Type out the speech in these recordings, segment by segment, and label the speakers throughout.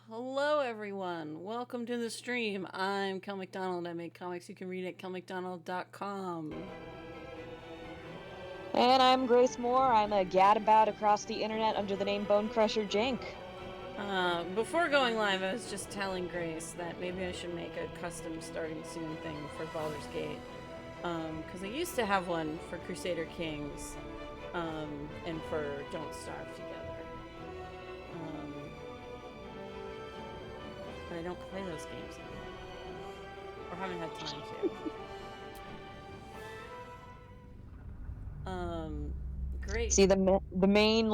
Speaker 1: Hello, everyone. Welcome to the stream. I'm Kel McDonald. I make comics you can read at kelmcdonald.com.
Speaker 2: And I'm Grace Moore. I'm a gadabout across the internet under the name Bone Crusher Jink.
Speaker 1: Before going live, I was just telling Grace that maybe I should make a custom starting soon thing for Baldur's Gate. Because I used to have one for Crusader Kings and for Don't Starve Together. But I don't play those games anymore. Or haven't had time to. Great.
Speaker 2: See, the main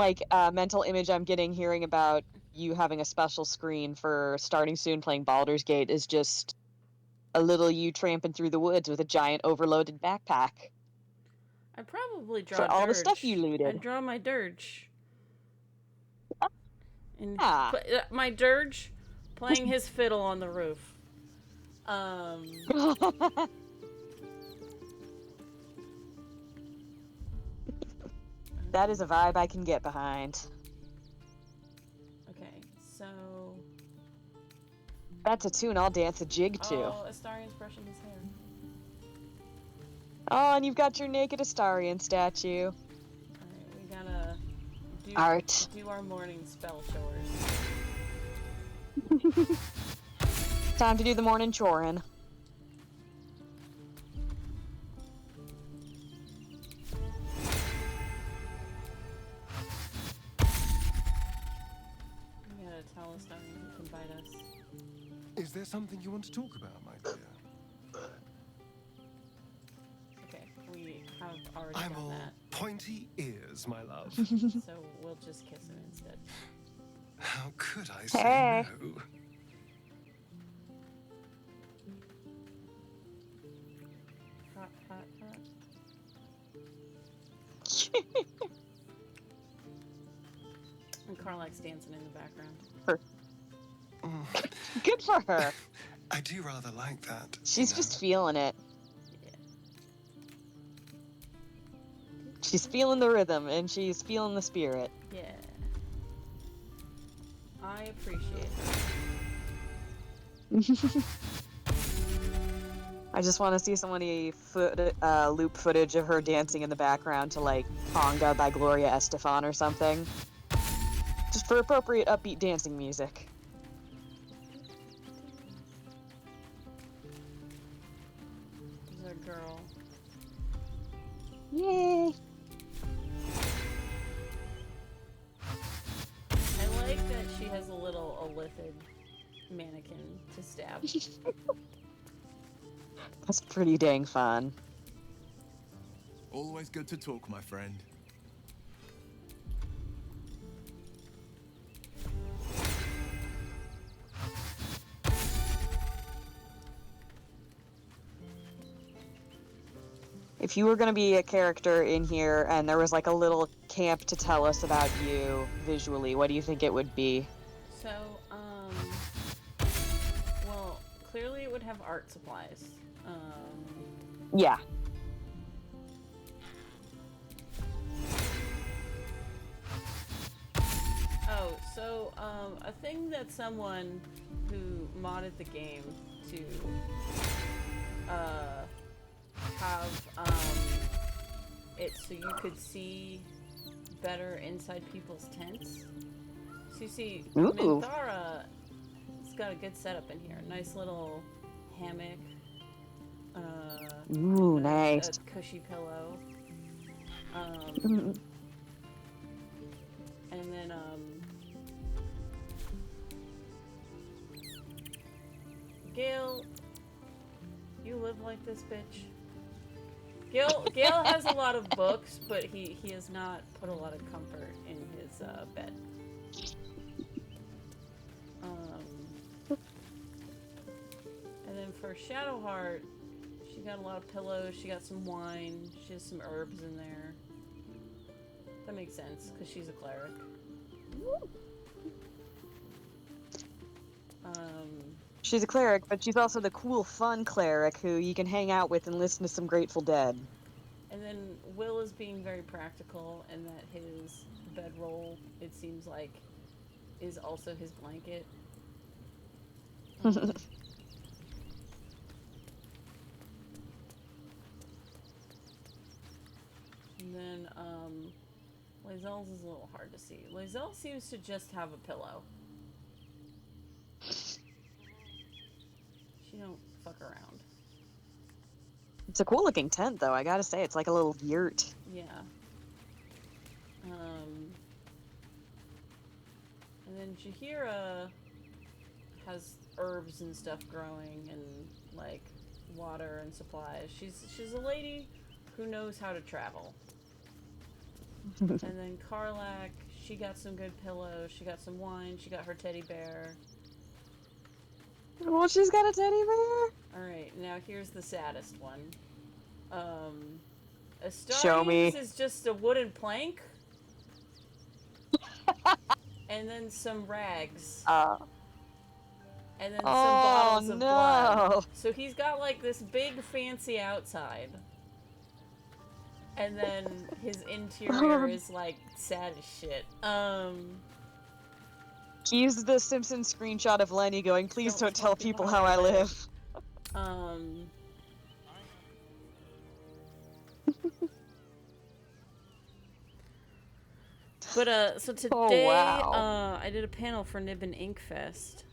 Speaker 2: mental image I'm getting hearing about you having a special screen for starting soon playing Baldur's Gate is just a little you tramping through the woods with a giant overloaded backpack.
Speaker 1: I'd probably draw
Speaker 2: For all the
Speaker 1: Durge.
Speaker 2: stuff you looted.
Speaker 1: I'd draw my Durge. And
Speaker 2: Ah.
Speaker 1: my Durge playing his fiddle on the roof.
Speaker 2: That is a vibe I can get behind.
Speaker 1: Okay, so...
Speaker 2: That's a tune I'll dance a jig to.
Speaker 1: Oh, Astarian's brushing his hair.
Speaker 2: Oh, and you've got your naked Astarian statue.
Speaker 1: Alright, we gotta do our morning spell chores.
Speaker 2: Time to do the morning chorin'.
Speaker 1: We gotta tell Astarian he can bite us.
Speaker 3: Is there something you want to talk about, my dear?
Speaker 1: Okay, we have already
Speaker 3: I'm
Speaker 1: done
Speaker 3: all
Speaker 1: that.
Speaker 3: pointy ears, my love.
Speaker 1: So we'll just kiss him instead.
Speaker 3: How could I say no?
Speaker 1: Hot, hot, hot. And Carlack's dancing in the background.
Speaker 2: Good for her.
Speaker 3: I do rather like that.
Speaker 2: She's just feeling it.
Speaker 1: Yeah.
Speaker 2: She's feeling the rhythm, and she's feeling the spirit.
Speaker 1: Yeah. I appreciate it.
Speaker 2: I just want to see somebody loop footage of her dancing in the background to, like, Conga by Gloria Estefan or something. Just for appropriate upbeat dancing music.
Speaker 1: There's our girl.
Speaker 2: Yay!
Speaker 1: I like that she has a little Illithid mannequin to stab.
Speaker 2: That's pretty dang fun.
Speaker 4: Always good to talk, my friend.
Speaker 2: If you were going to be a character in here and there was like a little camp to tell us about you visually, what do you think it would be?
Speaker 1: So, well, clearly it would have art supplies.
Speaker 2: Yeah.
Speaker 1: Oh, so, a thing that someone who modded the game to, have, it so you could see better inside people's tents. So you see, Minthara has got a good setup in here. Nice little hammock.
Speaker 2: Ooh, nice.
Speaker 1: A cushy pillow. And then, Gale, you live like this, bitch. Gale has a lot of books, but he has not put a lot of comfort in his bed. And then for Shadowheart, she got a lot of pillows, she got some wine, she has some herbs in there. That makes sense, because she's a cleric.
Speaker 2: She's a cleric, but she's also the cool, fun cleric who you can hang out with and listen to some Grateful Dead.
Speaker 1: And then Will is being very practical, and that his bedroll, it seems like, is also his blanket. Um, and then, Lae'zelle's is a little hard to see. Lae'zelle seems to just have a pillow. She don't fuck around.
Speaker 2: It's a cool looking tent, though. I gotta say, it's like a little yurt.
Speaker 1: Yeah. And then Jaheira has herbs and stuff growing and like water and supplies. She's a lady who knows how to travel. And then Karlak, she got some good pillows. She got some wine. She got her teddy bear.
Speaker 2: Well, she's got a teddy bear.
Speaker 1: All right, now here's the saddest one.
Speaker 2: Show me.
Speaker 1: Astarian's is just a wooden plank. And then some rags. And then some bottles of blood. So he's got like this big fancy outside. And then his interior is like sad as shit.
Speaker 2: He's the Simpsons screenshot of Lenny going, "Please don't tell people how I live."
Speaker 1: But so today, I did a panel for Nib and Inkfest.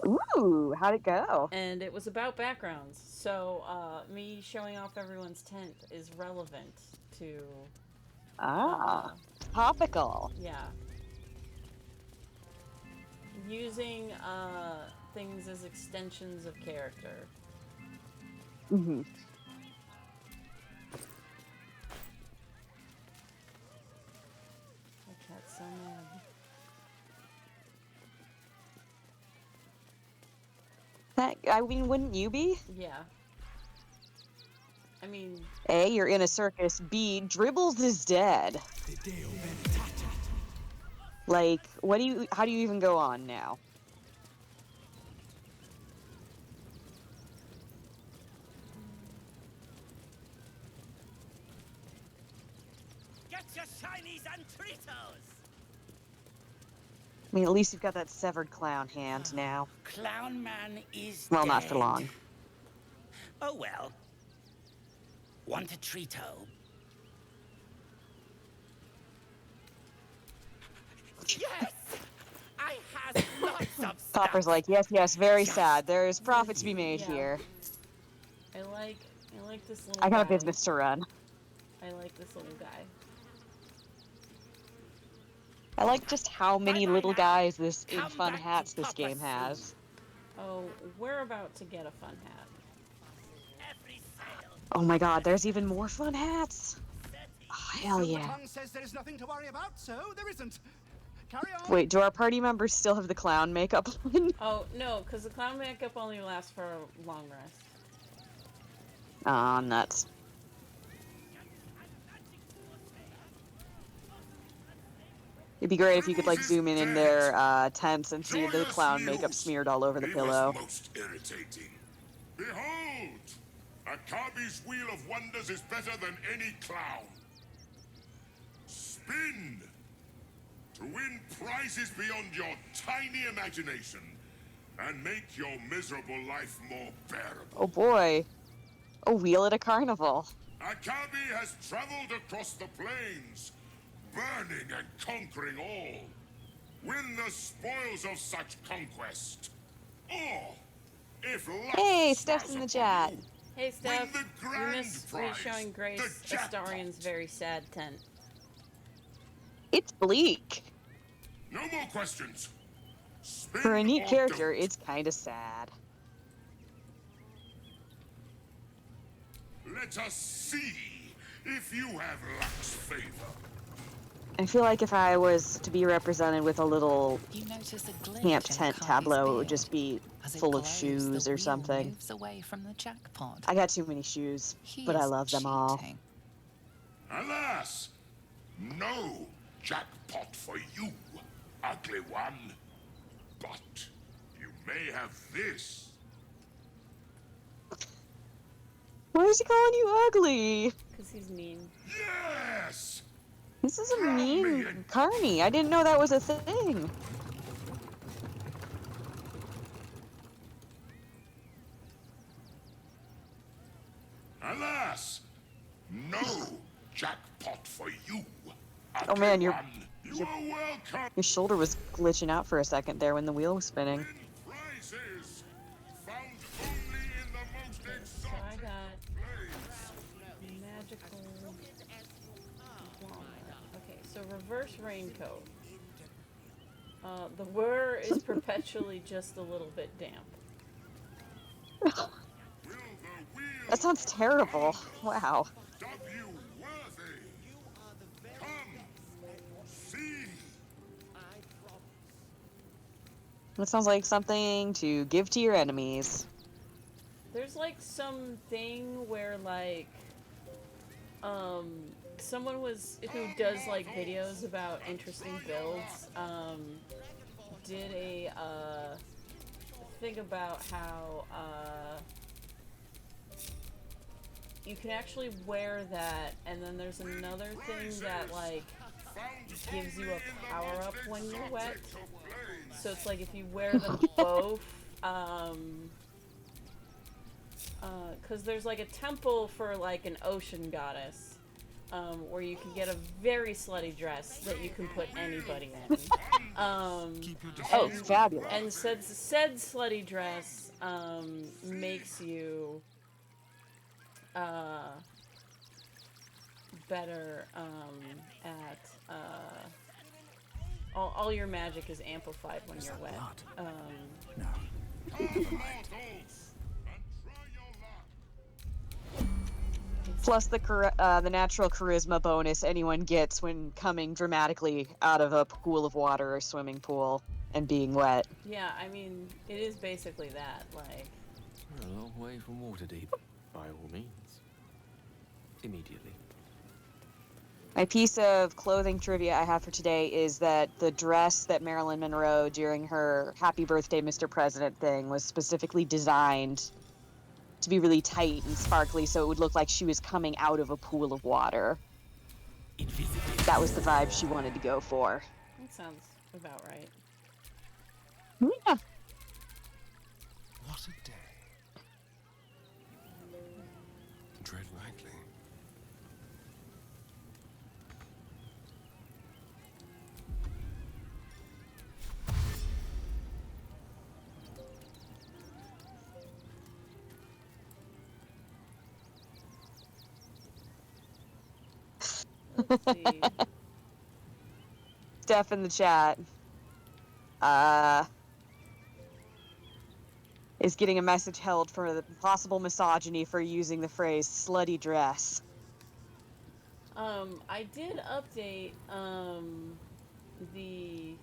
Speaker 2: Ooh, how'd it go?
Speaker 1: And it was about backgrounds. So me showing off everyone's tent is relevant to.
Speaker 2: Topical.
Speaker 1: Yeah. Using things as extensions of character.
Speaker 2: Mm-hmm.
Speaker 1: My cat's so mad.
Speaker 2: I mean, wouldn't you be?
Speaker 1: Yeah. I mean...
Speaker 2: A, you're in a circus. B, Dribbles is dead. Like, how do you even go on now?
Speaker 4: Get your shinies and Tritos!
Speaker 2: I mean, at least you've got that severed clown hand now.
Speaker 4: Clown Man is
Speaker 2: Well,
Speaker 4: dead.
Speaker 2: not for long.
Speaker 4: Oh well. Want a Trito? Yes! I has lots of stuff.
Speaker 2: Popper's like, yes, very sad. There's profit to be made here.
Speaker 1: I like this little
Speaker 2: I got a
Speaker 1: guy.
Speaker 2: business to run.
Speaker 1: I like this little guy.
Speaker 2: I like just how many
Speaker 4: Bye-bye
Speaker 2: little
Speaker 4: now.
Speaker 2: guys in
Speaker 4: Come
Speaker 2: fun
Speaker 4: back to
Speaker 2: hats this
Speaker 4: Papa
Speaker 2: game
Speaker 4: soon.
Speaker 2: has.
Speaker 1: Oh, we're about to get a fun hat.
Speaker 4: Every sale.
Speaker 2: Oh my god, there's even more fun hats! Oh, hell yeah.
Speaker 5: Silvertongue says there is nothing to worry about, so there isn't. Carry on.
Speaker 2: Wait, do our party members still have the clown makeup on?
Speaker 1: Oh, no, because the clown makeup only lasts for a long rest.
Speaker 2: Aw, nuts. It'd be great if you could, like, zoom in their tents and see the clown makeup smeared all over the pillow.
Speaker 6: Most irritating. Behold! Akabi's Wheel of Wonders is better than any clown. Spin! To win prizes beyond your tiny imagination and make your miserable life more bearable.
Speaker 2: Oh boy. A wheel at a carnival.
Speaker 6: Akabi has traveled across the plains, burning and conquering all. Win the spoils of such conquest. Or, if luck
Speaker 2: Hey,
Speaker 6: smiles
Speaker 2: Steph's in the
Speaker 6: upon
Speaker 2: chat.
Speaker 6: you,
Speaker 1: Hey, Steph,
Speaker 6: win the
Speaker 1: we
Speaker 6: grand
Speaker 1: missed me
Speaker 6: prize,
Speaker 1: showing Grace
Speaker 6: the jackpot.
Speaker 1: Astarian's very sad tent.
Speaker 2: It's bleak.
Speaker 6: No more questions. Spin
Speaker 2: For a neat
Speaker 6: or
Speaker 2: character,
Speaker 6: don't.
Speaker 2: it's kinda sad.
Speaker 6: Let us see if you have luck's favor.
Speaker 2: I feel like if I was to be represented with a little
Speaker 7: You notice a glitch
Speaker 2: camp
Speaker 7: in
Speaker 2: tent
Speaker 7: Kami's
Speaker 2: tableau, it would
Speaker 7: beard.
Speaker 2: just be
Speaker 7: As it
Speaker 2: full of
Speaker 7: glows,
Speaker 2: shoes
Speaker 7: the
Speaker 2: or
Speaker 7: wheel
Speaker 2: something.
Speaker 7: moves away from the jackpot.
Speaker 2: I got too many shoes,
Speaker 7: He
Speaker 2: but I
Speaker 7: is
Speaker 2: love them all.
Speaker 7: cheating.
Speaker 6: Alas, no jackpot for you, ugly one. But you may have this.
Speaker 2: Why is he calling you ugly?
Speaker 1: Because he's mean.
Speaker 6: Yes!
Speaker 2: This is a mean carny. I didn't know that was a thing.
Speaker 6: Alas, no jackpot for you.
Speaker 2: Oh man,
Speaker 6: Everyone, you are welcome.
Speaker 2: your shoulder was glitching out for a second there when the wheel was spinning.
Speaker 6: Win prizes found only in the most
Speaker 1: So I
Speaker 6: exotic
Speaker 1: got
Speaker 6: planes.
Speaker 1: magical walnut. Okay, so reverse raincoat. The whir is perpetually just a little bit damp.
Speaker 6: Will the wheel
Speaker 2: That sounds
Speaker 6: of
Speaker 2: terrible.
Speaker 6: Baldur
Speaker 2: Wow.
Speaker 6: dub you worthy? Come, see.
Speaker 2: That sounds like something to give to your enemies.
Speaker 1: There's like something where like someone who does like videos about interesting builds did a thing about how you can actually wear that, and then there's another thing that like gives you a power up when you're wet. So it's like if you wear them both, because there's like a temple for like an ocean goddess, where you can get a very slutty dress that you can put anybody in.
Speaker 2: Oh,
Speaker 1: And,
Speaker 2: fabulous.
Speaker 1: and said slutty dress makes you better at all your magic is amplified when you're wet.
Speaker 8: No.
Speaker 2: Plus the natural charisma bonus anyone gets when coming dramatically out of a pool of water or swimming pool and being wet.
Speaker 1: Yeah, I mean, it is basically that. Like,
Speaker 8: We're a long way from Waterdeep, by all means. Immediately.
Speaker 2: My piece of clothing trivia I have for today is that the dress that Marilyn Monroe during her Happy Birthday, Mr. President thing was specifically designed to be really tight and sparkly so it would look like she was coming out of a pool of water. That was the vibe she wanted to go for.
Speaker 1: that sounds about right.
Speaker 2: Yeah.
Speaker 3: What a day. Tread lightly.
Speaker 1: Let's see.
Speaker 2: Steph in the chat is getting a message held for the possible misogyny for using the phrase slutty dress.
Speaker 1: I did update the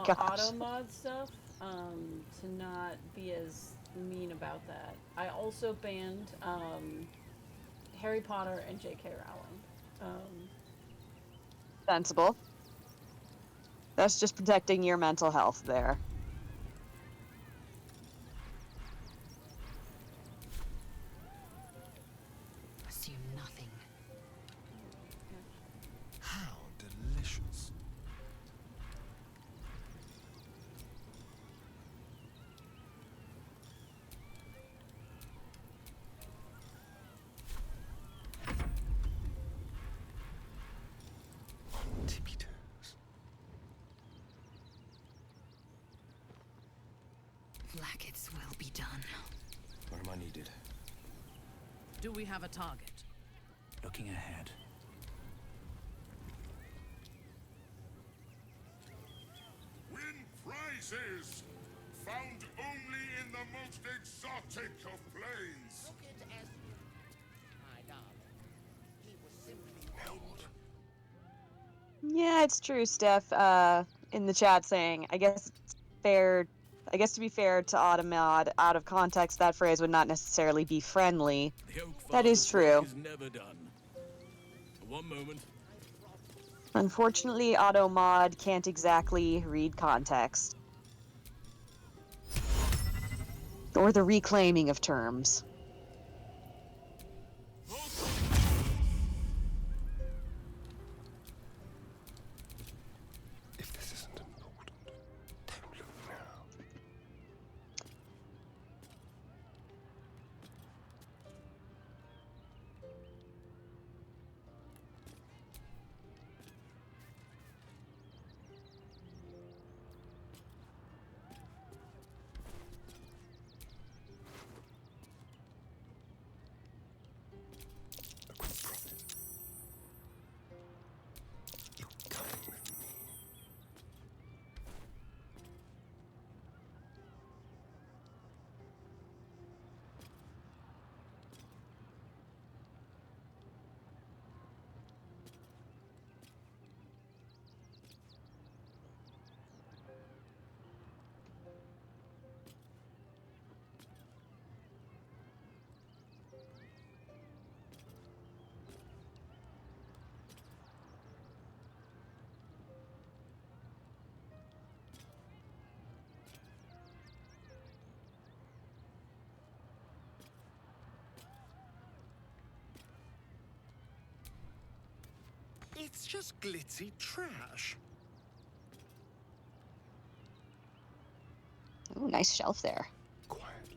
Speaker 2: gosh.
Speaker 1: auto mod stuff to not be as mean about that. I also banned Harry Potter and J.K. Rowling.
Speaker 2: Sensible. That's just protecting your mental health there.
Speaker 7: Assume nothing.
Speaker 3: How delicious. On tippy toes.
Speaker 7: Blackets will be done.
Speaker 8: Where am I needed?
Speaker 9: Do we have a target?
Speaker 8: Looking ahead.
Speaker 6: Win prizes found only in the most exotic of planes.
Speaker 2: Yeah, it's true, Steph. In the chat saying, I guess to be fair to Automod, out of context, that phrase would not necessarily be friendly. That is true.
Speaker 10: Is never done. One moment.
Speaker 2: Unfortunately, Automod can't exactly read context. Or the reclaiming of terms.
Speaker 3: If this isn't important, don't look now.
Speaker 5: It's just glitzy trash.
Speaker 2: Ooh, nice shelf there.
Speaker 3: Quietly.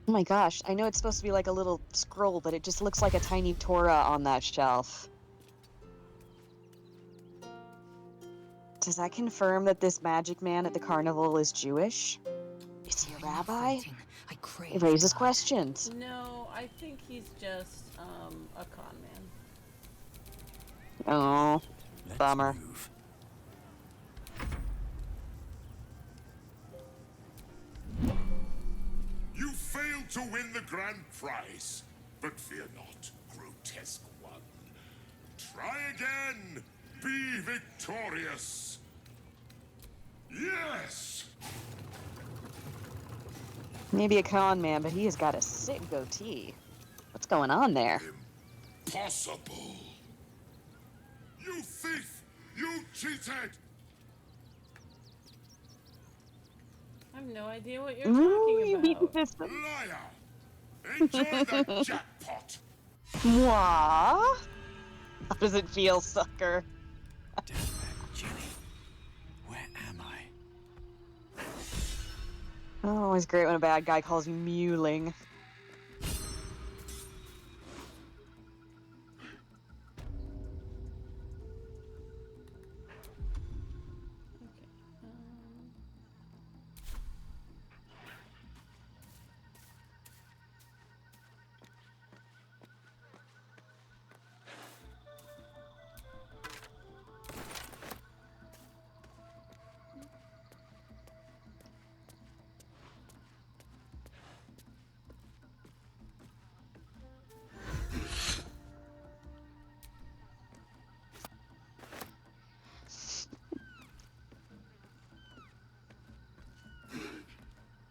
Speaker 2: Oh my gosh, I know it's supposed to be like a little scroll, but it just looks like a tiny Torah on that shelf. Does that confirm that this magic man at the carnival is Jewish? Is he a rabbi?
Speaker 7: I crave
Speaker 2: It raises
Speaker 7: blood.
Speaker 2: questions.
Speaker 1: No, I think he's just a con man.
Speaker 2: Oh,
Speaker 10: Let's
Speaker 2: bummer.
Speaker 10: move.
Speaker 6: You failed to win the grand prize, but fear not, grotesque one. Try again. Be victorious. Yes!
Speaker 2: Maybe a con man, but he has got a sick goatee. What's going on there?
Speaker 6: Impossible. You thief! You cheated!
Speaker 1: I have no idea what you're
Speaker 2: Ooh,
Speaker 1: talking
Speaker 2: you beat the
Speaker 1: about.
Speaker 2: system.
Speaker 6: Liar! Enjoy the jackpot!
Speaker 2: Mwah? How does it feel, sucker?
Speaker 10: Deathbed Jenny. Where am I?
Speaker 2: Oh, always great when a bad guy calls you mewling.
Speaker 1: Okay.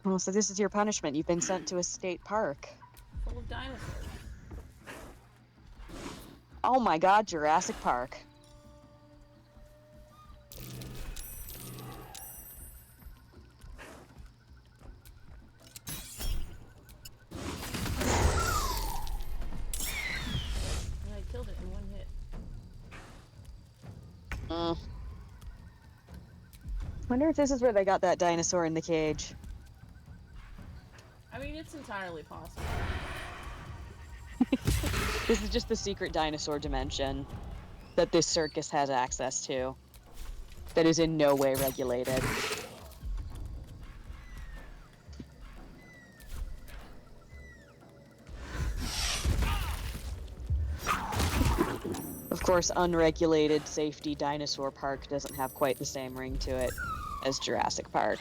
Speaker 2: Oh, so this is your punishment. You've been sent to a state park.
Speaker 1: Full of dinosaurs.
Speaker 2: Oh my god, Jurassic Park.
Speaker 1: And I killed it in one hit.
Speaker 2: Wonder if this is where they got that dinosaur in the cage.
Speaker 1: I mean, it's entirely possible.
Speaker 2: This is just the secret dinosaur dimension that this circus has access to. That is in no way regulated. Of course, unregulated safety dinosaur park doesn't have quite the same ring to it as Jurassic Park.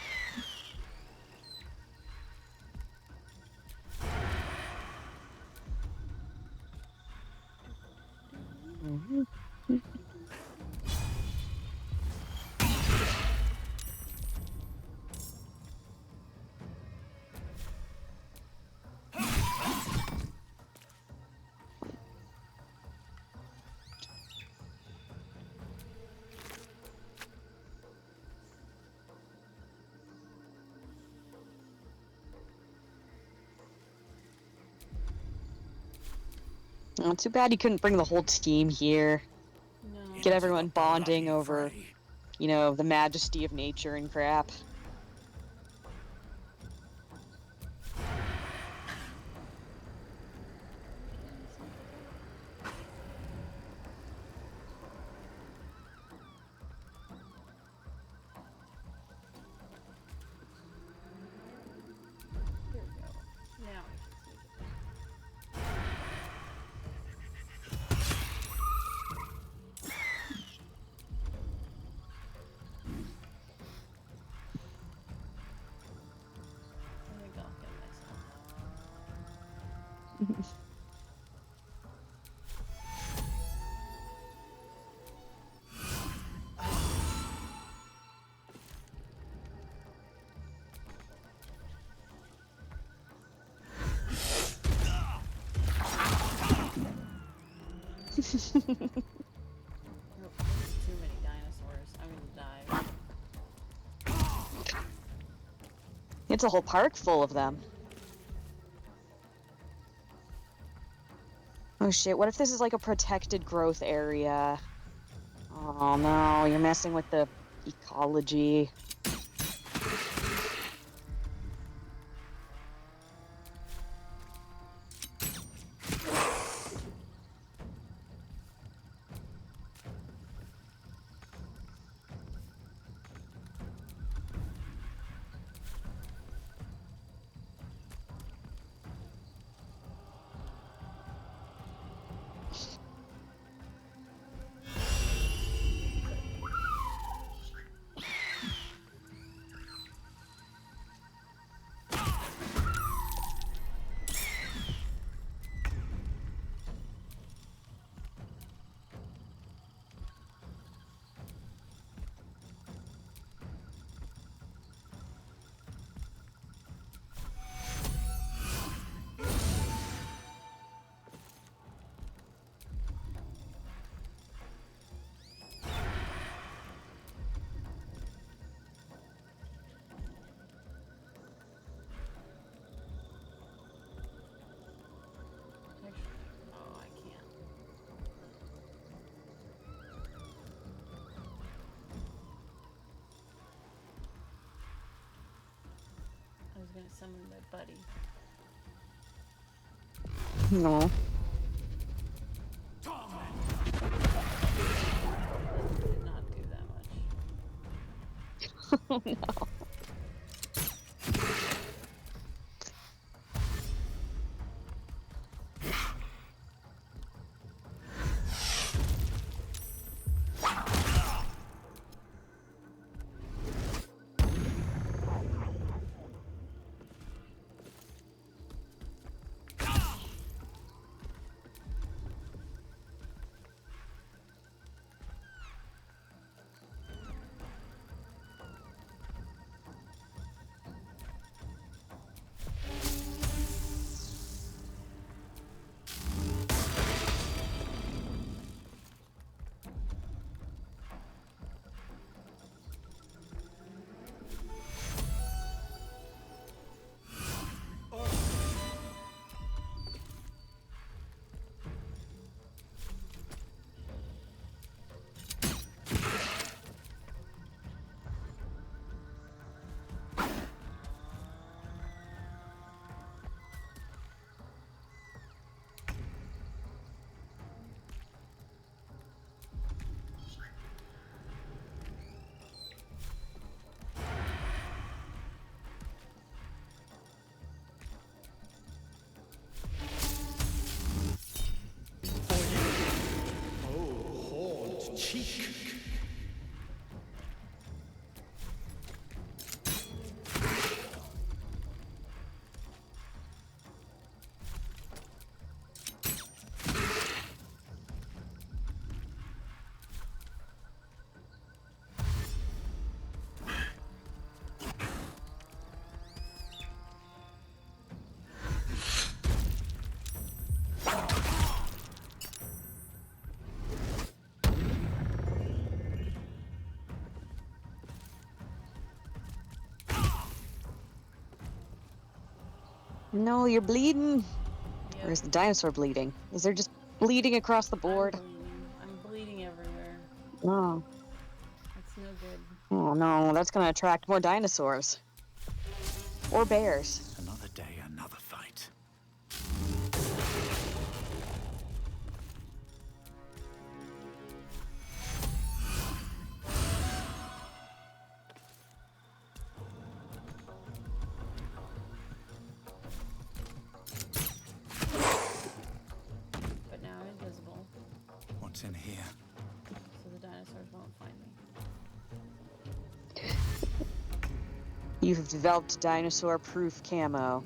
Speaker 2: Oh, too bad you couldn't bring the whole team here.
Speaker 1: No.
Speaker 2: Get everyone bonding over,
Speaker 10: Fray.
Speaker 2: you know, the majesty of nature and crap.
Speaker 1: Here we go. Now I can see it. There we go. Get myself. Nope, there's too many dinosaurs. I'm gonna die.
Speaker 2: It's a whole park full of them. Oh shit, what if this is like a protected growth area? Oh no, you're messing with the ecology.
Speaker 1: Oh, I can't. I was gonna summon my buddy.
Speaker 2: No.
Speaker 1: Did not do that much.
Speaker 2: Oh no. No, you're bleeding.
Speaker 1: Yep.
Speaker 2: Or is the dinosaur bleeding? Is there just bleeding across the board?
Speaker 1: I'm bleeding everywhere.
Speaker 2: Oh.
Speaker 1: That's no good.
Speaker 2: Oh no, that's gonna attract more dinosaurs. Or bears.
Speaker 10: Another day, another fight.
Speaker 1: But now I'm invisible,
Speaker 10: What's in here?
Speaker 1: so the dinosaurs won't find me.
Speaker 2: You've developed dinosaur-proof camo.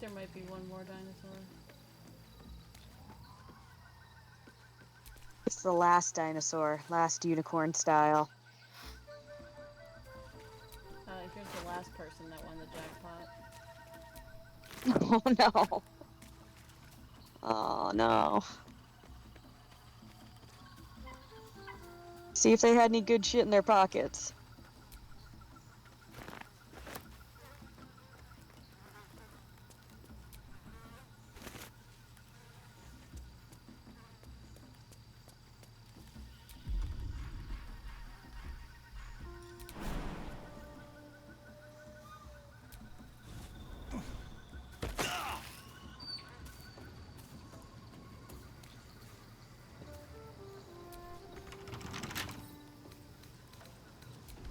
Speaker 1: there might be one more dinosaur.
Speaker 2: It's the last dinosaur, last unicorn style.
Speaker 1: Here's the last person that won the jackpot.
Speaker 2: Oh no. Oh no. See if they had any good shit in their pockets.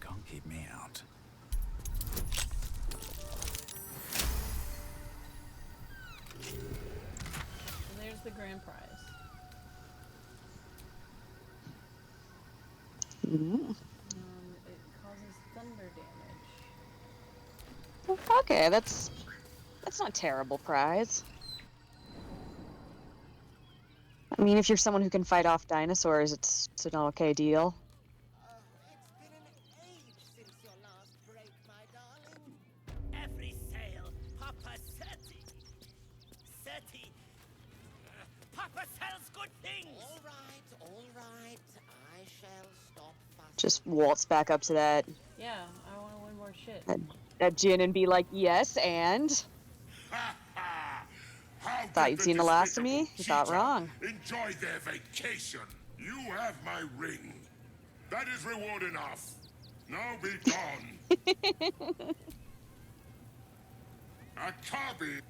Speaker 10: Can't keep me out.
Speaker 1: And there's the grand prize. It causes thunder damage.
Speaker 2: Okay, that's not a terrible prize. I mean, if you're someone who can fight off dinosaurs, it's an okay deal.
Speaker 4: It's been an age since your last break, my darling. Every sail, Papa Seti. Seti. Papa sells good things. All right. I shall stop fussing.
Speaker 2: Just waltz back up to that
Speaker 1: Yeah, I want to win more shit.
Speaker 2: that Jin and be like, yes, and
Speaker 6: How
Speaker 2: thought
Speaker 6: did
Speaker 2: you'd
Speaker 6: the
Speaker 2: seen the last of me?
Speaker 6: despicable
Speaker 2: You thought
Speaker 6: cheetah
Speaker 2: wrong.
Speaker 6: enjoy their vacation? You have my ring. That is reward enough. Now be gone. Akabi.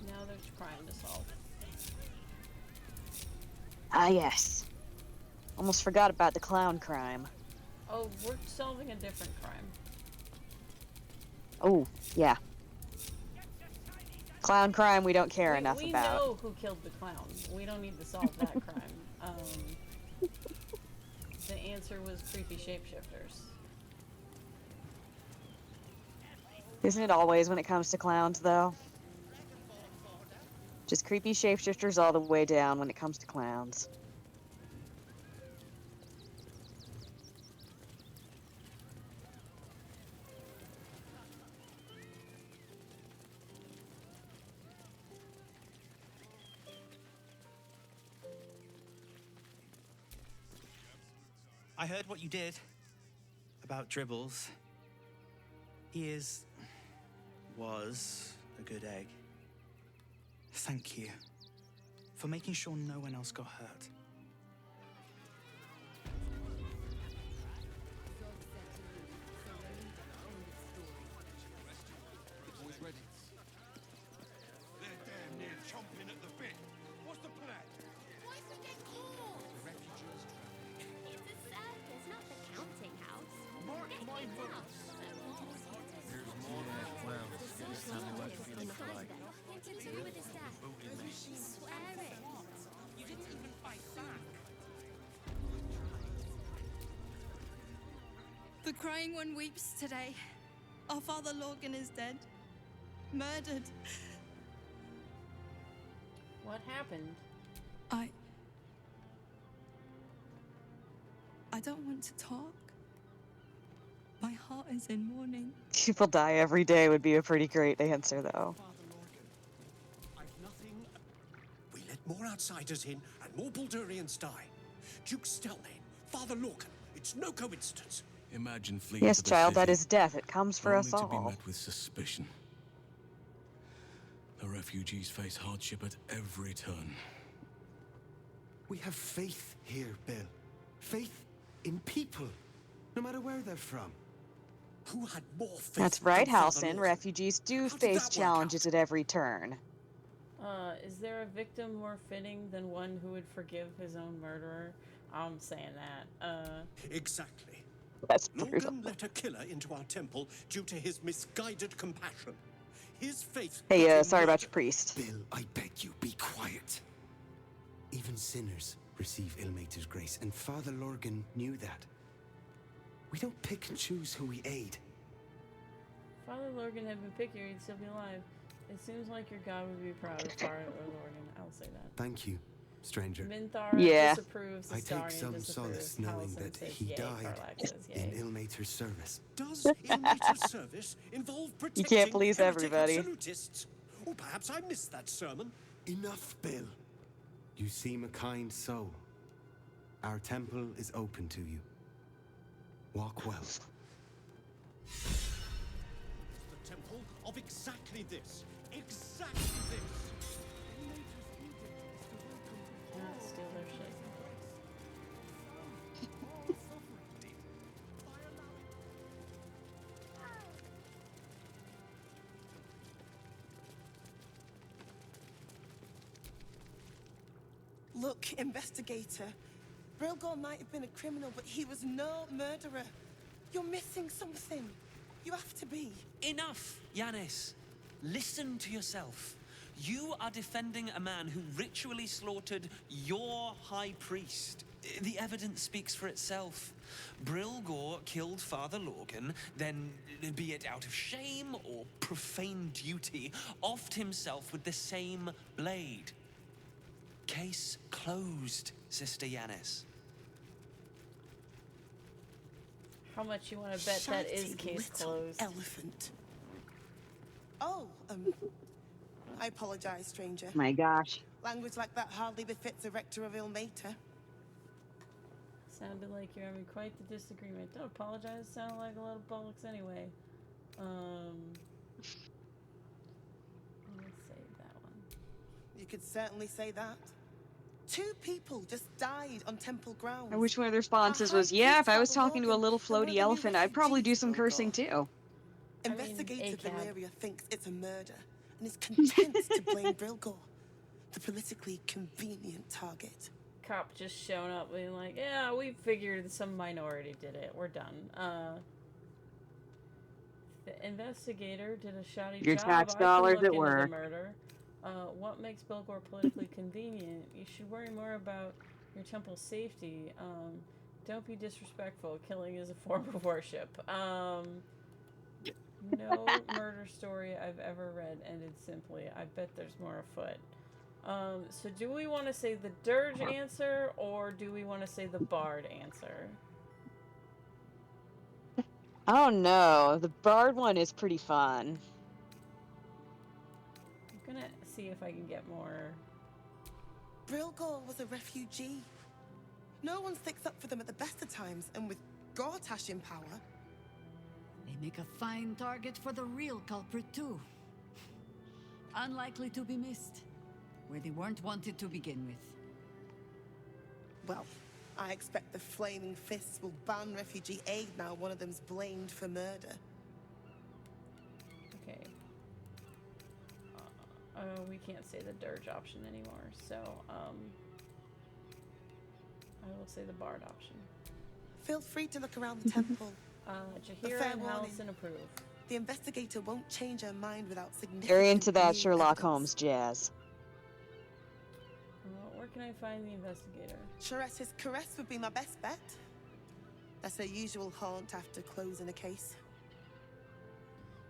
Speaker 1: Now there's crime to solve.
Speaker 2: Ah, yes. Almost forgot about the clown crime.
Speaker 1: Oh, we're solving a different crime.
Speaker 2: Oh, yeah. Clown crime we don't care enough
Speaker 1: We
Speaker 2: about.
Speaker 1: know who killed the clown. We don't need to solve that crime. The answer was creepy shapeshifters.
Speaker 2: Isn't it always when it comes to clowns, though? Just creepy shapeshifters all the way down when it comes to clowns.
Speaker 5: I heard what you did about Dribbles. He was a good egg. Thank you for making sure no one else got hurt.
Speaker 6: They're damn near chomping at the bit. What's the plan?
Speaker 11: Why is it getting cold?
Speaker 6: The refugees
Speaker 11: It's a circus, not the counting house.
Speaker 6: Mark my words.
Speaker 11: There's more clowns. Tell me what it feels like. Nothing to do with his death. Swear it.
Speaker 4: You didn't even fight back.
Speaker 12: The crying one weeps today. Our father Lorgan is dead. Murdered.
Speaker 1: What happened?
Speaker 12: I don't want to talk. My heart is in mourning.
Speaker 2: People die every day would be a pretty great answer, though.
Speaker 13: We let more outsiders in and more Baldurians die. Duke Stelnane, Father Lorcan, it's no coincidence.
Speaker 3: Imagine fleeing
Speaker 2: Yes,
Speaker 3: to the
Speaker 2: child, that
Speaker 3: city,
Speaker 2: is death. It comes for us
Speaker 3: only to be
Speaker 2: all.
Speaker 3: met with suspicion. The refugees face hardship at every turn.
Speaker 14: We have faith here, Bill. Faith in people, no matter where they're from.
Speaker 13: Who had more faith?
Speaker 2: That's right,
Speaker 13: than Father
Speaker 2: Halsin.
Speaker 13: Lorcan?
Speaker 2: Refugees do
Speaker 13: How did
Speaker 2: face
Speaker 13: that work
Speaker 2: challenges at every turn.
Speaker 1: Is there a victim more fitting than one who would forgive his own murderer? I'm saying that.
Speaker 13: Exactly.
Speaker 2: That's brutal.
Speaker 13: Lorcan let a killer into our temple due to his misguided compassion. His faith.
Speaker 2: Hey,
Speaker 13: got him
Speaker 2: sorry about
Speaker 13: murdered.
Speaker 2: your priest.
Speaker 14: Bill, I beg you, be quiet. Even sinners receive Ilmater's grace, and Father Lorgan knew that. We don't pick and choose who we aid.
Speaker 1: If Father Lorgan had been pickier, he'd still be alive. It seems like your god would be proud of Father Lorgan. I'll say that.
Speaker 14: Thank you, stranger.
Speaker 1: Minthara
Speaker 2: Yeah.
Speaker 1: disapproves.
Speaker 14: I take
Speaker 1: Astarion
Speaker 14: some
Speaker 1: disapproves.
Speaker 14: solace knowing
Speaker 1: Halsin
Speaker 14: that
Speaker 1: says
Speaker 14: he
Speaker 1: yay.
Speaker 14: died
Speaker 1: Karlach says
Speaker 14: in
Speaker 1: yay.
Speaker 14: Ilmater's service.
Speaker 13: Does Ilmater's service involve protecting
Speaker 2: can't please
Speaker 13: heretic
Speaker 2: everybody.
Speaker 13: absolutists? Or perhaps I missed that sermon.
Speaker 14: Enough, Bill. You seem a kind soul. Our temple is open to you. Walk well.
Speaker 13: The temple of exactly this. Exactly this.
Speaker 1: Not steal their shit.
Speaker 15: Look, investigator. Brilgor might have been a criminal, but he was no murderer. You're missing something. You have to be.
Speaker 16: Enough, Yanis. Listen to yourself. You are defending a man who ritually slaughtered your high priest. The evidence speaks for itself. Brilgor killed Father Lorgan, then, be it out of shame or profane duty, offed himself with the same blade. Case closed, Sister Yanis.
Speaker 1: How much you want to bet that is case closed?
Speaker 15: Elephant. Oh, I apologize, stranger.
Speaker 2: My gosh.
Speaker 15: Language like that hardly befits a rector of Ilmater.
Speaker 1: Sounded like you're having quite the disagreement. Don't apologize. Sounded like a lot of bollocks anyway. Let's save that one.
Speaker 15: You could certainly say that. 2 people just died on temple grounds.
Speaker 2: I wish one of the responses was, yeah, if I was talking to a little floaty elephant, I'd probably do some cursing too.
Speaker 15: Investigator Valeria thinks it's a murder and is content to blame Brilgor, the politically convenient target.
Speaker 1: Cop just showing up being like, yeah, we figured some minority did it. We're done. The investigator did a shoddy
Speaker 2: Your
Speaker 1: job.
Speaker 2: tax
Speaker 1: I can
Speaker 2: dollars
Speaker 1: look
Speaker 2: at
Speaker 1: into
Speaker 2: work.
Speaker 1: The murder. What makes Brilgor politically convenient? You should worry more about your temple's safety. Don't be disrespectful. Killing is a form of worship. No murder story I've ever read ended simply. I bet there's more afoot. So do we want to say the Durge answer, or do we want to say the Bard answer?
Speaker 2: I don't know. The Bard one is pretty fun.
Speaker 1: I'm gonna see if I can get more.
Speaker 15: Brilgor was a refugee. No one sticks up for them at the best of times, and with Gortash in power...
Speaker 9: They make a fine target for the real culprit, too. Unlikely to be missed, where they weren't wanted to begin with.
Speaker 15: Well, I expect the Flaming Fists will ban refugee aid now one of them's blamed for murder.
Speaker 1: Okay. We can't say the Durge option anymore, so, I will say the Bard option.
Speaker 15: Feel free to look around the temple.
Speaker 1: Jahira and Halsin approve.
Speaker 15: The investigator won't change her mind without significant...
Speaker 2: Very into that
Speaker 15: new
Speaker 2: Sherlock
Speaker 15: evidence.
Speaker 2: Holmes jazz.
Speaker 1: Where can I find the investigator?
Speaker 15: Charette's caress would be my best bet. That's her usual haunt after closing a case.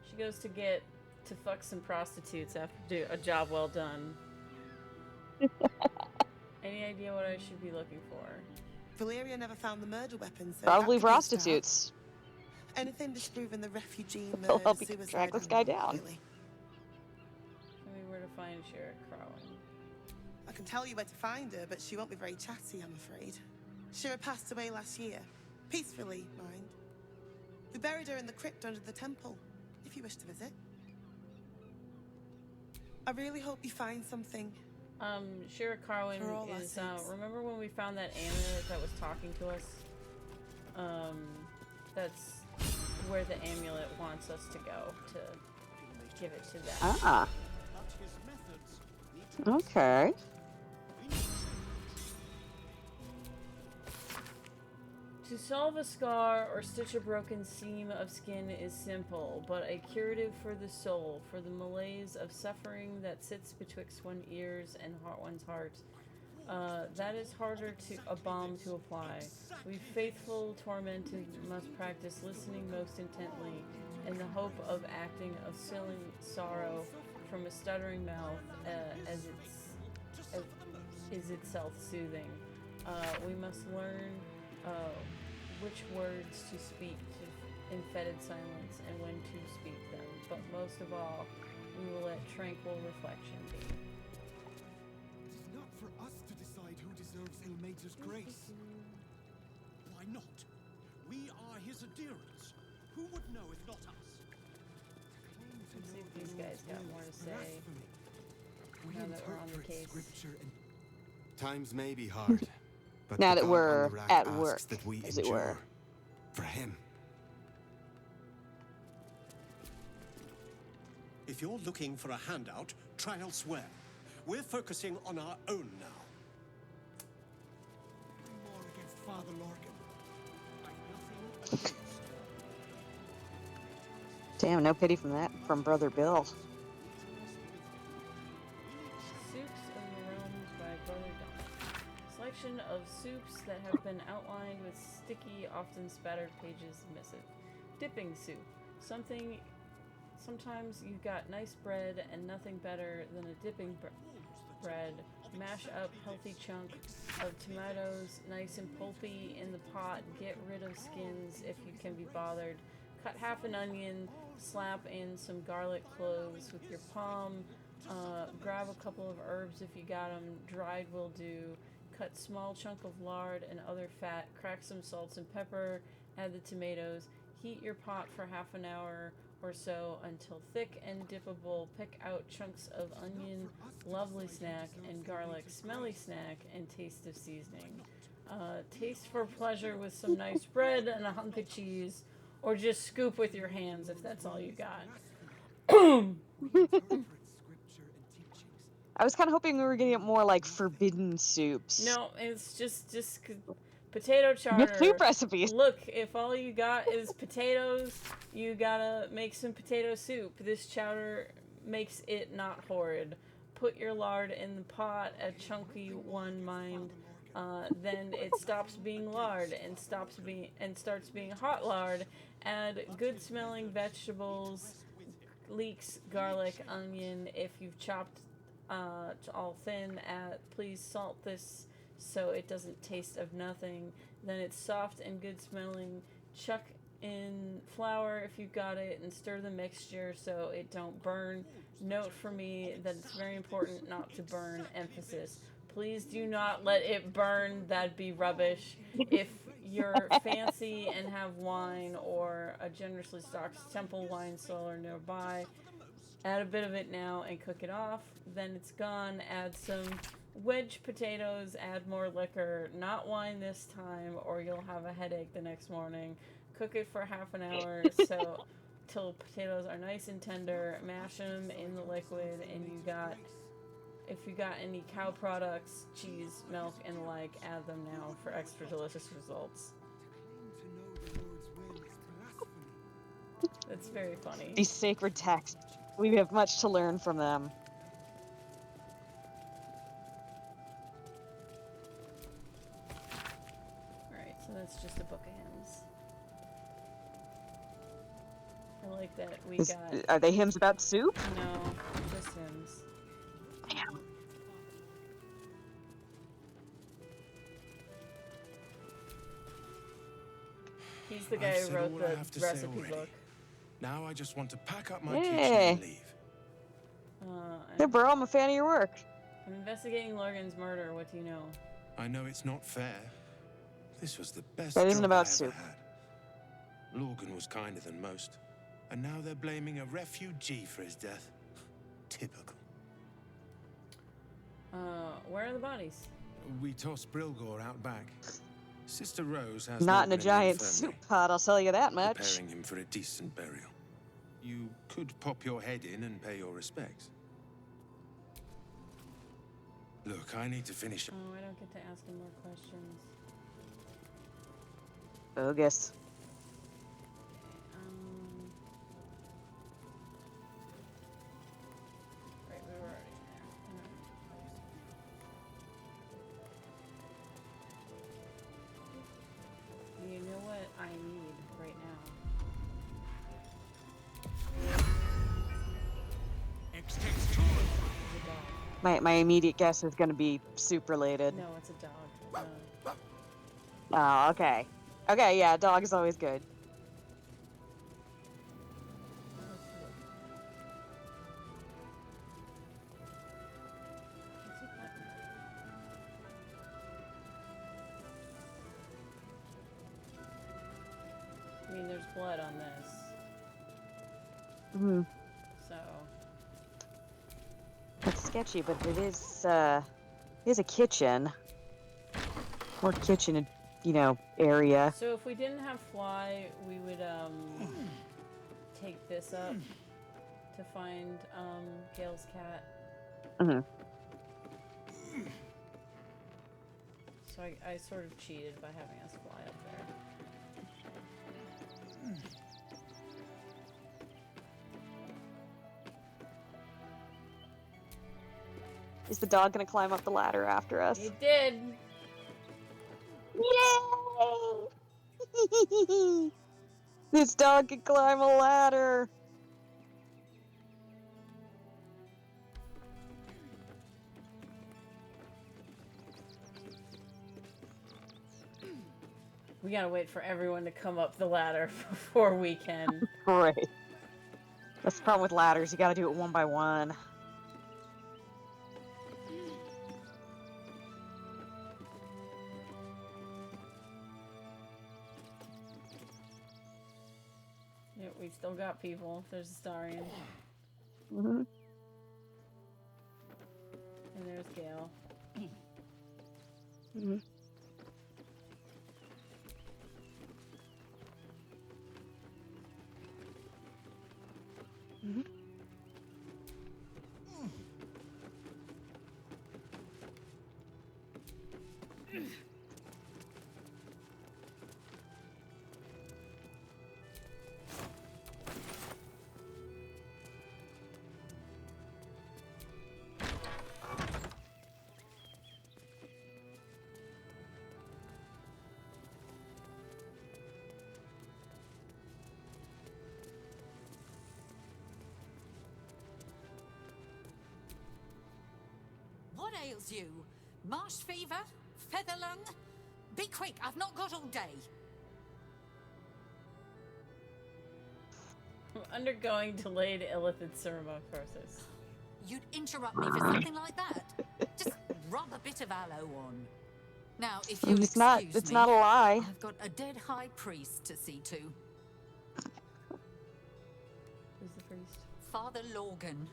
Speaker 1: She goes to fuck some prostitutes after do a job well done. Any idea what I should be looking for?
Speaker 15: Valeria never found the murder weapon, so
Speaker 2: Probably
Speaker 15: that could be a start.
Speaker 2: prostitutes.
Speaker 15: Anything disproving the refugee
Speaker 2: They'll
Speaker 15: murder
Speaker 2: help you
Speaker 15: suicide
Speaker 2: track this guy
Speaker 15: angle,
Speaker 2: down.
Speaker 15: really.
Speaker 1: Tell me where to find Sheriff Crowley.
Speaker 15: I can tell you where to find her, but she won't be very chatty, I'm afraid. Shira passed away last year. Peacefully, mind. We buried her in the crypt under the temple, if you wish to visit. I really hope you find something.
Speaker 1: Shira Carwin
Speaker 15: For all our
Speaker 1: is,
Speaker 15: sakes.
Speaker 1: remember when we found that amulet that was talking to us? That's where the amulet wants us to go to give it to them.
Speaker 2: Ah. Okay.
Speaker 1: To solve a scar or stitch a broken seam of skin is simple, but a curative for the soul, for the malaise of suffering that sits betwixt one's ears and one's heart. That is harder to a bomb to apply. We faithful tormented must practice listening most intently, in the hope of acting of silly sorrow from a stuttering mouth, as is itself soothing. We must learn which words to speak in fetid silence and when to speak them. But most of all, we will let tranquil reflection be.
Speaker 14: It is not for us to decide who deserves Ilmater's grace.
Speaker 13: Why not? We are his adherents. Who would know if not us?
Speaker 1: Let's see if these guys got more to say now that we're on the case.
Speaker 14: Times may be hard, but
Speaker 2: Now
Speaker 14: the
Speaker 2: that
Speaker 14: God
Speaker 2: we're
Speaker 14: on the rack
Speaker 2: at
Speaker 14: asks
Speaker 2: work,
Speaker 14: that we
Speaker 2: as it
Speaker 14: endure
Speaker 2: were.
Speaker 14: for him.
Speaker 13: If you're looking for a handout, try elsewhere. We're focusing on our own now.
Speaker 14: More against Father Lorcan.
Speaker 2: Damn, no pity from Brother Bill.
Speaker 1: Soups of the Realms by Brother Don. Selection of soups that have been outlined with sticky, often spattered pages missive. Dipping soup. Sometimes you've got nice bread and nothing better than a dipping bread. Mash up healthy chunk of tomatoes, nice and pulpy in the pot. Get rid of skins if you can be bothered. Cut half an onion, slap in some garlic cloves with your palm. Grab a couple of herbs if you got them. Dried will do. Cut small chunk of lard and other fat. Crack some salts and pepper. Add the tomatoes. Heat your pot for half an hour or so until thick and dippable. Pick out chunks of onion, lovely snack, and garlic, smelly snack, and taste of seasoning. Taste for pleasure with some nice bread and a hunk of cheese, or just scoop with your hands if that's all you got.
Speaker 2: I was kind of hoping we were getting more like forbidden soups.
Speaker 1: No, it's just potato chowder.
Speaker 2: Soup recipes.
Speaker 1: Look, if all you got is potatoes, you gotta make some potato soup. This chowder makes it not horrid. Put your lard in the pot, a chunky one, mind. Then it stops being lard and starts being hot lard. Add good smelling vegetables, leeks, garlic, onion. If you've chopped all thin, please salt this so it doesn't taste of nothing. Then it's soft and good smelling. Chuck in flour if you've got it and stir the mixture so it don't burn. Note for me that it's very important not to burn. Emphasis. Please do not let it burn. That'd be rubbish. If you're fancy and have wine or a generously stocked temple wine cellar nearby, add a bit of it now and cook it off. Then it's gone. Add some wedge potatoes, add more liquor, not wine this time, or you'll have a headache the next morning. Cook it for half an hour till potatoes are nice and tender. Mash them in the liquid, and if you got any cow products, cheese, milk, and the like, add them now for extra delicious results. That's very funny.
Speaker 2: These sacred texts. We have much to learn from them.
Speaker 1: Alright, so that's just a book of hymns. I like that we got...
Speaker 2: Are they hymns about soup?
Speaker 1: No, just hymns.
Speaker 2: Damn.
Speaker 1: He's the guy who wrote the recipe book.
Speaker 3: Now I just want to pack up my
Speaker 2: Yeah.
Speaker 3: kitchen and leave.
Speaker 2: Hey, bro, I'm a fan of your work.
Speaker 1: I'm investigating Lorgan's murder. What do you know?
Speaker 3: I know it's not fair. This was the best
Speaker 2: That isn't
Speaker 3: job
Speaker 2: about
Speaker 3: I ever
Speaker 2: soup.
Speaker 3: had. Lorgan was kinder than most, and now they're blaming a refugee for his death. Typical.
Speaker 1: Where are the bodies?
Speaker 3: We tossed Brilgor out back. Sister Rose has
Speaker 2: Not in
Speaker 3: Lorgan
Speaker 2: a giant
Speaker 3: the
Speaker 2: soup
Speaker 3: infirmary,
Speaker 2: pot, I'll tell you that much.
Speaker 3: preparing him for a decent burial. You could pop your head in and pay your respects. Look, I need to finish.
Speaker 1: Oh, I don't get to ask him more questions.
Speaker 2: Bogus.
Speaker 1: Right, we were already there.
Speaker 2: My immediate guess is going to be soup related.
Speaker 1: No, it's a dog.
Speaker 2: Oh, okay. Okay, yeah, dog is always good.
Speaker 1: I mean, there's blood on this.
Speaker 2: Hmm.
Speaker 1: So.
Speaker 2: It's sketchy, but it is a kitchen. More kitchen, you know, area.
Speaker 1: So if we didn't have fly, we would take this up to find Gale's cat.
Speaker 2: Mm-hmm.
Speaker 1: So I sort of cheated by having us fly up there.
Speaker 2: Is the dog gonna climb up the ladder after us?
Speaker 1: He did!
Speaker 2: Yay! This dog can climb a ladder!
Speaker 1: We gotta wait for everyone to come up the ladder before we can.
Speaker 2: Right. That's the problem with ladders. You gotta do it one by one.
Speaker 1: Yeah, we still got people. There's a Starian.
Speaker 2: Mm-hmm.
Speaker 1: And there's Gale.
Speaker 2: Mm-hmm. Mm-hmm.
Speaker 7: What ails you? Marsh fever? Feather lung? Be quick, I've not got all day.
Speaker 1: I'm undergoing delayed illithid ceremophosis.
Speaker 7: You'd interrupt me for something like that? Just rub a bit of aloe on. Now, if you'll
Speaker 2: It's not a lie.
Speaker 7: I've got a dead high priest to see to.
Speaker 1: Who's the priest?
Speaker 7: Father Lorgan.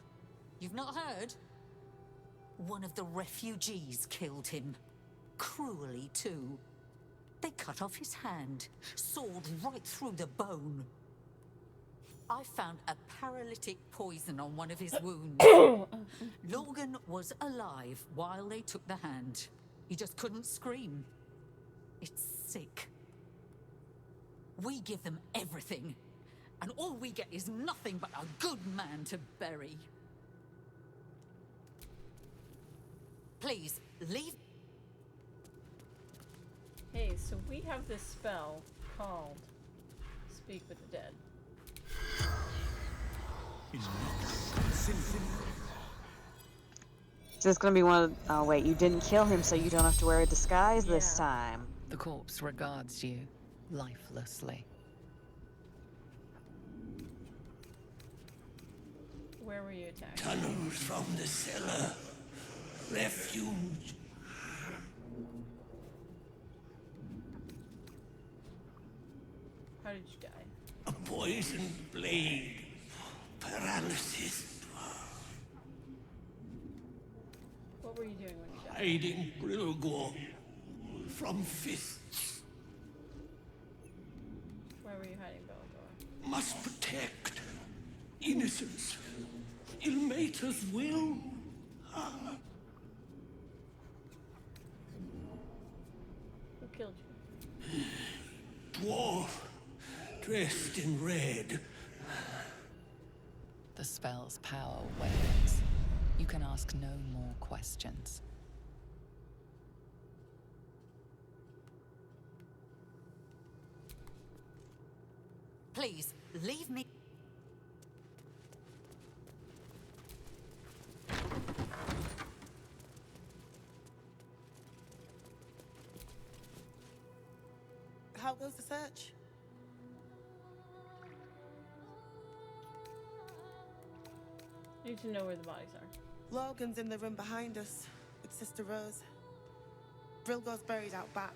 Speaker 7: You've not heard? One of the refugees killed him. Cruelly, too. They cut off his hand, sawed right through the bone. I found a paralytic poison on one of his wounds. Lorgan was alive while they took the hand. He just couldn't scream. It's sick. We give them everything, and all we get is nothing but a good man to bury. Please, leave.
Speaker 1: Hey, so we have this spell called Speak with the Dead.
Speaker 2: So it's gonna be one of. Oh wait, you didn't kill him, so you don't have to wear a disguise this time.
Speaker 17: The corpse regards you lifelessly.
Speaker 1: Where were you attacked?
Speaker 6: Tunnels from the cellar. Refuge.
Speaker 1: How did you die?
Speaker 6: A poisoned blade. Paralysis.
Speaker 1: What were you doing when you died?
Speaker 6: Hiding Brilgor from fists.
Speaker 1: Why were you hiding Baldur?
Speaker 6: Must protect innocence. Ilmater's will.
Speaker 1: Who killed you?
Speaker 6: Dwarf, dressed in red.
Speaker 17: The spell's power wanes. You can ask no more questions.
Speaker 7: Please, leave me.
Speaker 15: How goes the search?
Speaker 1: I need to know where the bodies are.
Speaker 15: Logan's in the room behind us with Sister Rose. Brilgo's buried out back,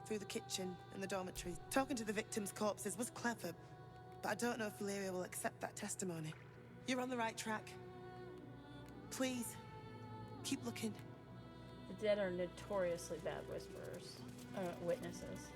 Speaker 15: through the kitchen and the dormitories. Talking to the victims' corpses was clever, but I don't know if Valyria will accept that testimony. You're on the right track. Please, keep looking.
Speaker 1: The dead are notoriously bad whisperers. Witnesses.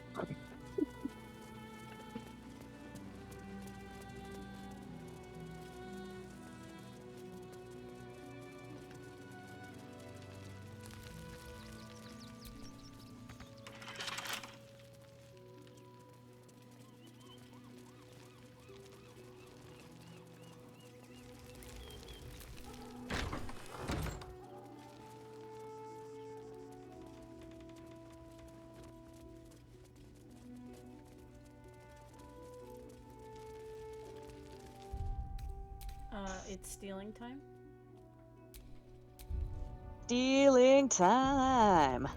Speaker 1: It's stealing time?
Speaker 2: Stealing time.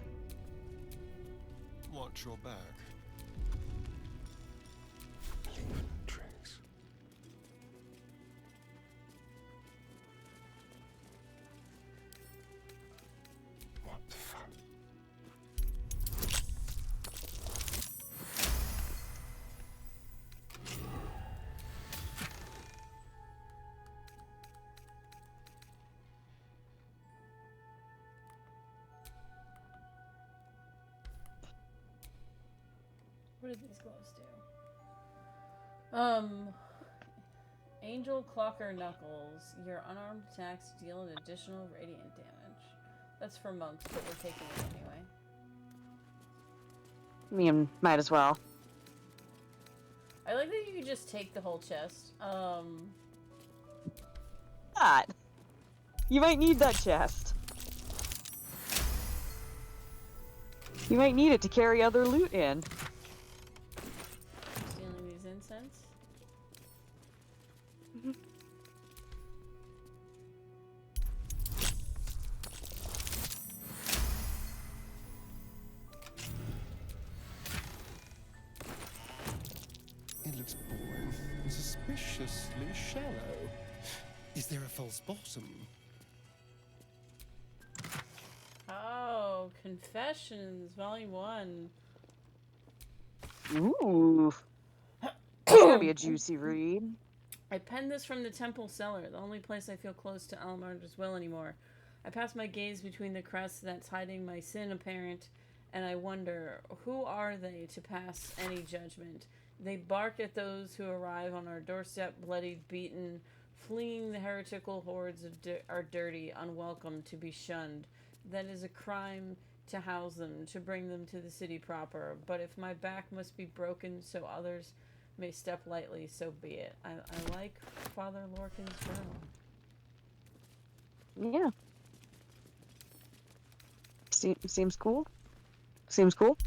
Speaker 14: Watch your back. Tricks. What the fuck?
Speaker 1: What did these gloves do? Angel Clocker Knuckles. Your unarmed attacks deal an additional radiant damage. That's for monks, but we're taking it anyway.
Speaker 2: I mean, might as well.
Speaker 1: I like that you can just take the whole chest.
Speaker 2: Not. You might need that chest. You might need it to carry other loot in.
Speaker 1: Stealing these incense.
Speaker 14: It looks boring and suspiciously shallow. Is there a false bottom?
Speaker 1: Oh, Confessions, Volume 1.
Speaker 2: Ooh. That's gonna be a juicy read.
Speaker 1: I penned this from the temple cellar, the only place I feel close to Almar's will anymore. I pass my gaze between the crests that's hiding my sin apparent, and I wonder, who are they to pass any judgment? They bark at those who arrive on our doorstep, bloodied, beaten, fleeing the heretical hordes are dirty, unwelcome, to be shunned. That is a crime to house them, to bring them to the city proper. But if my back must be broken so others may step lightly, so be it. I like Father Lorcan's journal.
Speaker 2: Yeah. Seems cool. Seems cool.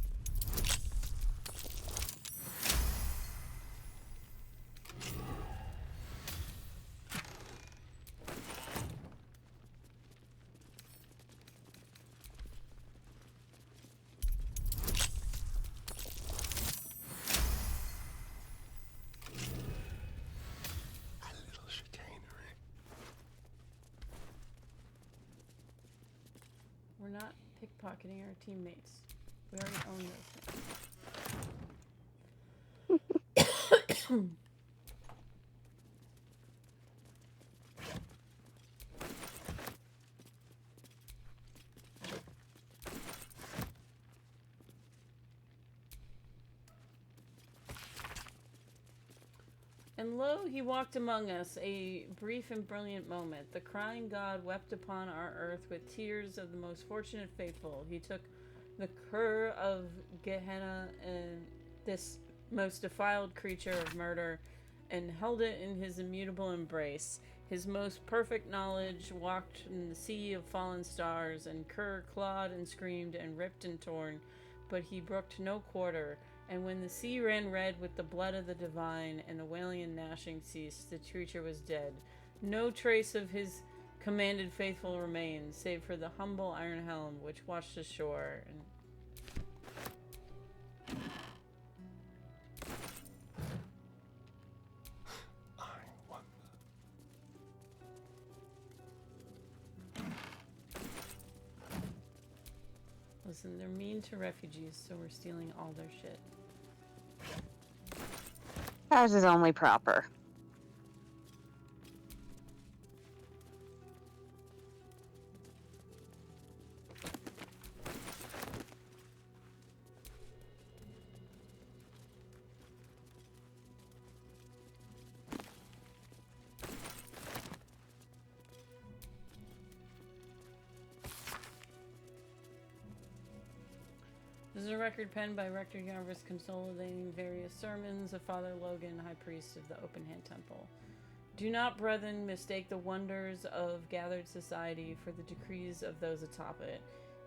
Speaker 1: We're not pickpocketing our teammates. We already own those things. And lo, he walked among us, a brief and brilliant moment. The crying God wept upon our earth with tears of the most fortunate faithful. He took the cur of Gehenna and this most defiled creature of murder and held it in his immutable embrace. His most perfect knowledge walked in the sea of fallen stars, and cur clawed and screamed and ripped and torn, but he brooked no quarter. And when the sea ran red with the blood of the divine, and the wailing and gnashing ceased, the creature was dead. No trace of his commanded faithful remains, save for the humble iron helm which watched ashore. And Listen, they're mean to refugees, so we're stealing all their shit.
Speaker 2: As is only proper.
Speaker 1: This is a record penned by Rector Jarvis consolidating various sermons of Father Logan, High Priest of the Open Hand Temple. Do not, brethren, mistake the wonders of gathered society for the decrees of those atop it.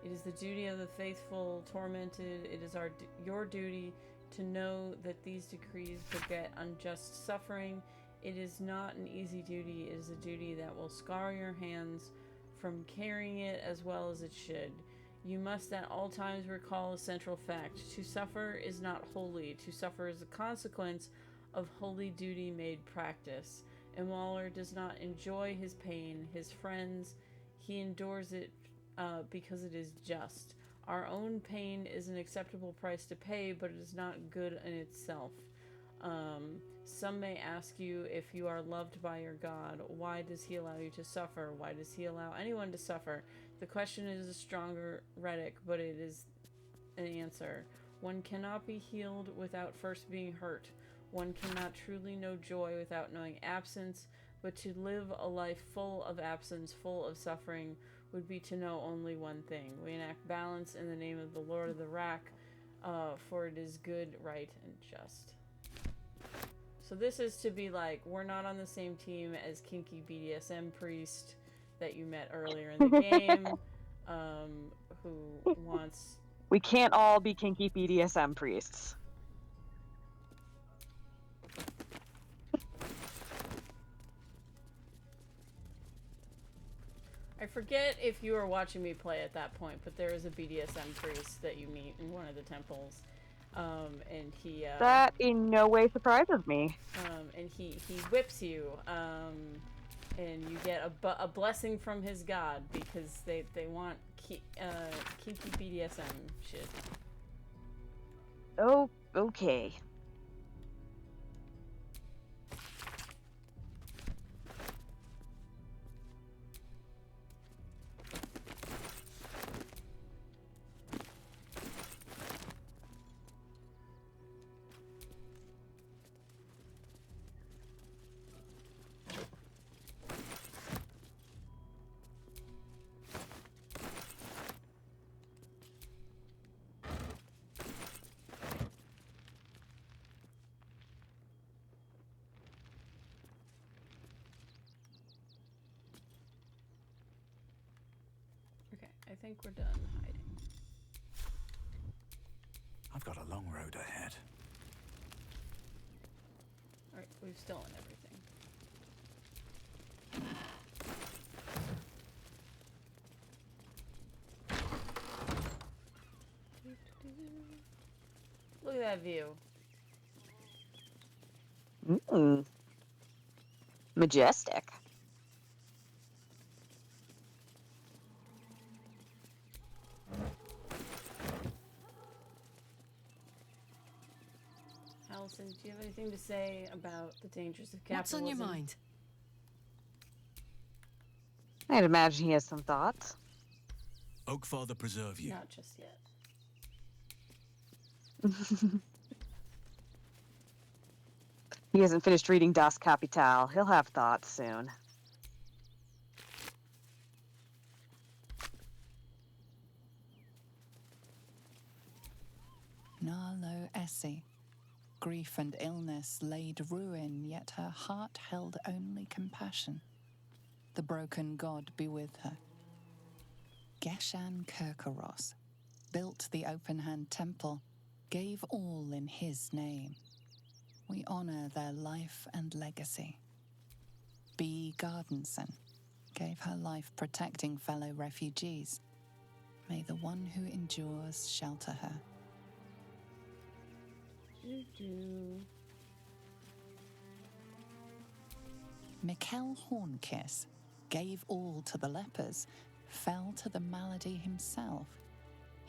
Speaker 1: It is the duty of the faithful tormented. It is your duty to know that these decrees beget unjust suffering. It is not an easy duty. It is a duty that will scar your hands from carrying it as well as it should. You must at all times recall a central fact. To suffer is not holy. To suffer is a consequence of holy duty made practice. And Waller does not enjoy his pain. His friends, he endures it because it is just. Our own pain is an acceptable price to pay, but it is not good in itself. Some may ask you, if you are loved by your God, why does he allow you to suffer? Why does he allow anyone to suffer? The question is a stronger rhetoric, but it is an answer. One cannot be healed without first being hurt. One cannot truly know joy without knowing absence, but to live a life full of absence, full of suffering, would be to know only one thing. We enact balance in the name of the Lord of the Rack, for it is good, right, and just. So this is to be like, we're not on the same team as Kinky BDSM Priest that you met earlier in the game, who wants...
Speaker 2: We can't all be kinky BDSM priests.
Speaker 1: I forget if you were watching me play at that point, but there is a BDSM priest that you meet in one of the temples. And he...
Speaker 2: that in no way surprises me.
Speaker 1: And he whips you, and you get a blessing from his god, because they want kinky BDSM shit.
Speaker 2: Oh, okay.
Speaker 1: I think we're done hiding.
Speaker 10: I've got a long road ahead.
Speaker 1: Alright, we've stolen everything. Look at that view.
Speaker 2: Majestic.
Speaker 1: Allison, do you have anything to say about the dangers of capitalism?
Speaker 18: What's on your mind?
Speaker 2: I'd imagine he has some thoughts.
Speaker 10: Oakfather preserve you.
Speaker 1: Not just yet.
Speaker 2: He hasn't finished reading Das Kapital. He'll have thoughts soon.
Speaker 17: Narlo Essie. Grief and illness laid ruin, yet her heart held only compassion. The broken god be with her. Geshan Kirkaros built the Open Hand Temple, gave all in his name. We honor their life and legacy. B. Gardenson gave her life protecting fellow refugees. May the one who endures shelter her. Mikkel Hornkiss gave all to the lepers, fell to the malady himself.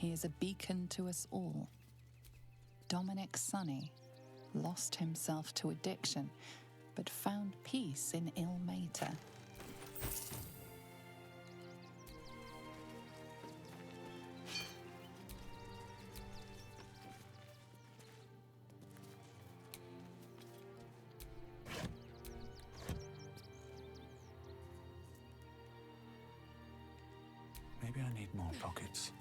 Speaker 17: He is a beacon to us all. Dominic Sonny lost himself to addiction, but found peace in Ilmater.
Speaker 10: Maybe I need more pockets.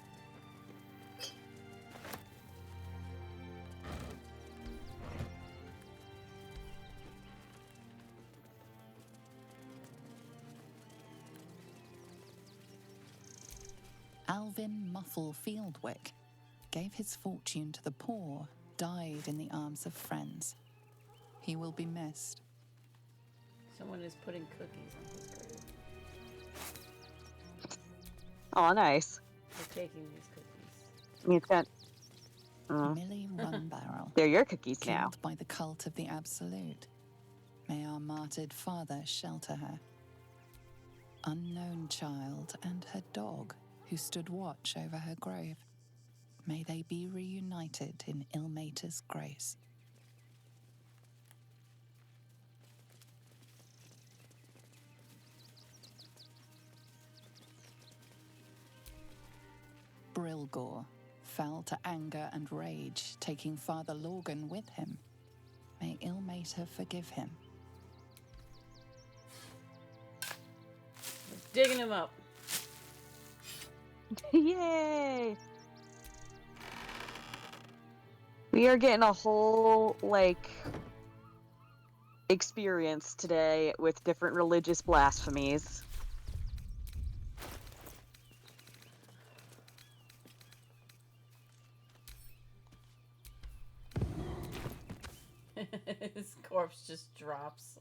Speaker 17: Alvin Muffle Fieldwick gave his fortune to the poor, died in the arms of friends. He will be missed.
Speaker 1: Someone is putting cookies on his grave.
Speaker 2: Oh, nice.
Speaker 1: They're taking these cookies.
Speaker 2: It's got...
Speaker 17: Millie Runbarrel.
Speaker 2: They're your cookies
Speaker 17: killed
Speaker 2: now.
Speaker 17: by the cult of the Absolute. May our martyred father shelter her. Unknown child and her dog, who stood watch over her grave. May they be reunited in Ilmater's grace. Brilgor fell to anger and rage, taking Father Lorgan with him. May Ilmater forgive him.
Speaker 1: Digging him up.
Speaker 2: Yay! We are getting a whole, like, experience today with different religious blasphemies.
Speaker 1: His corpse just drops.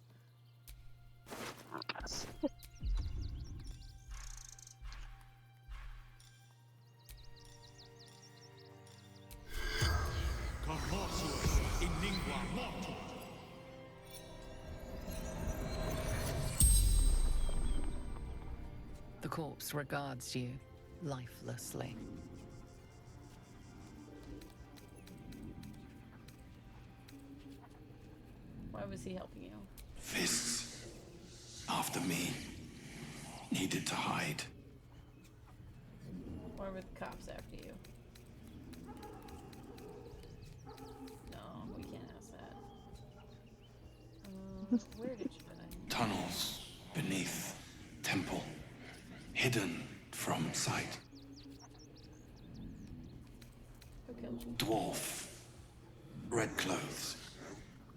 Speaker 17: The corpse regards you lifelessly.
Speaker 1: Why was he helping you?
Speaker 10: Fists. After me. Needed to hide.
Speaker 1: Why were the cops after you? No, we can't ask that. Where did you die?
Speaker 10: Tunnels beneath temple. Hidden from sight.
Speaker 1: Who killed you?
Speaker 10: Dwarf. Red clothes.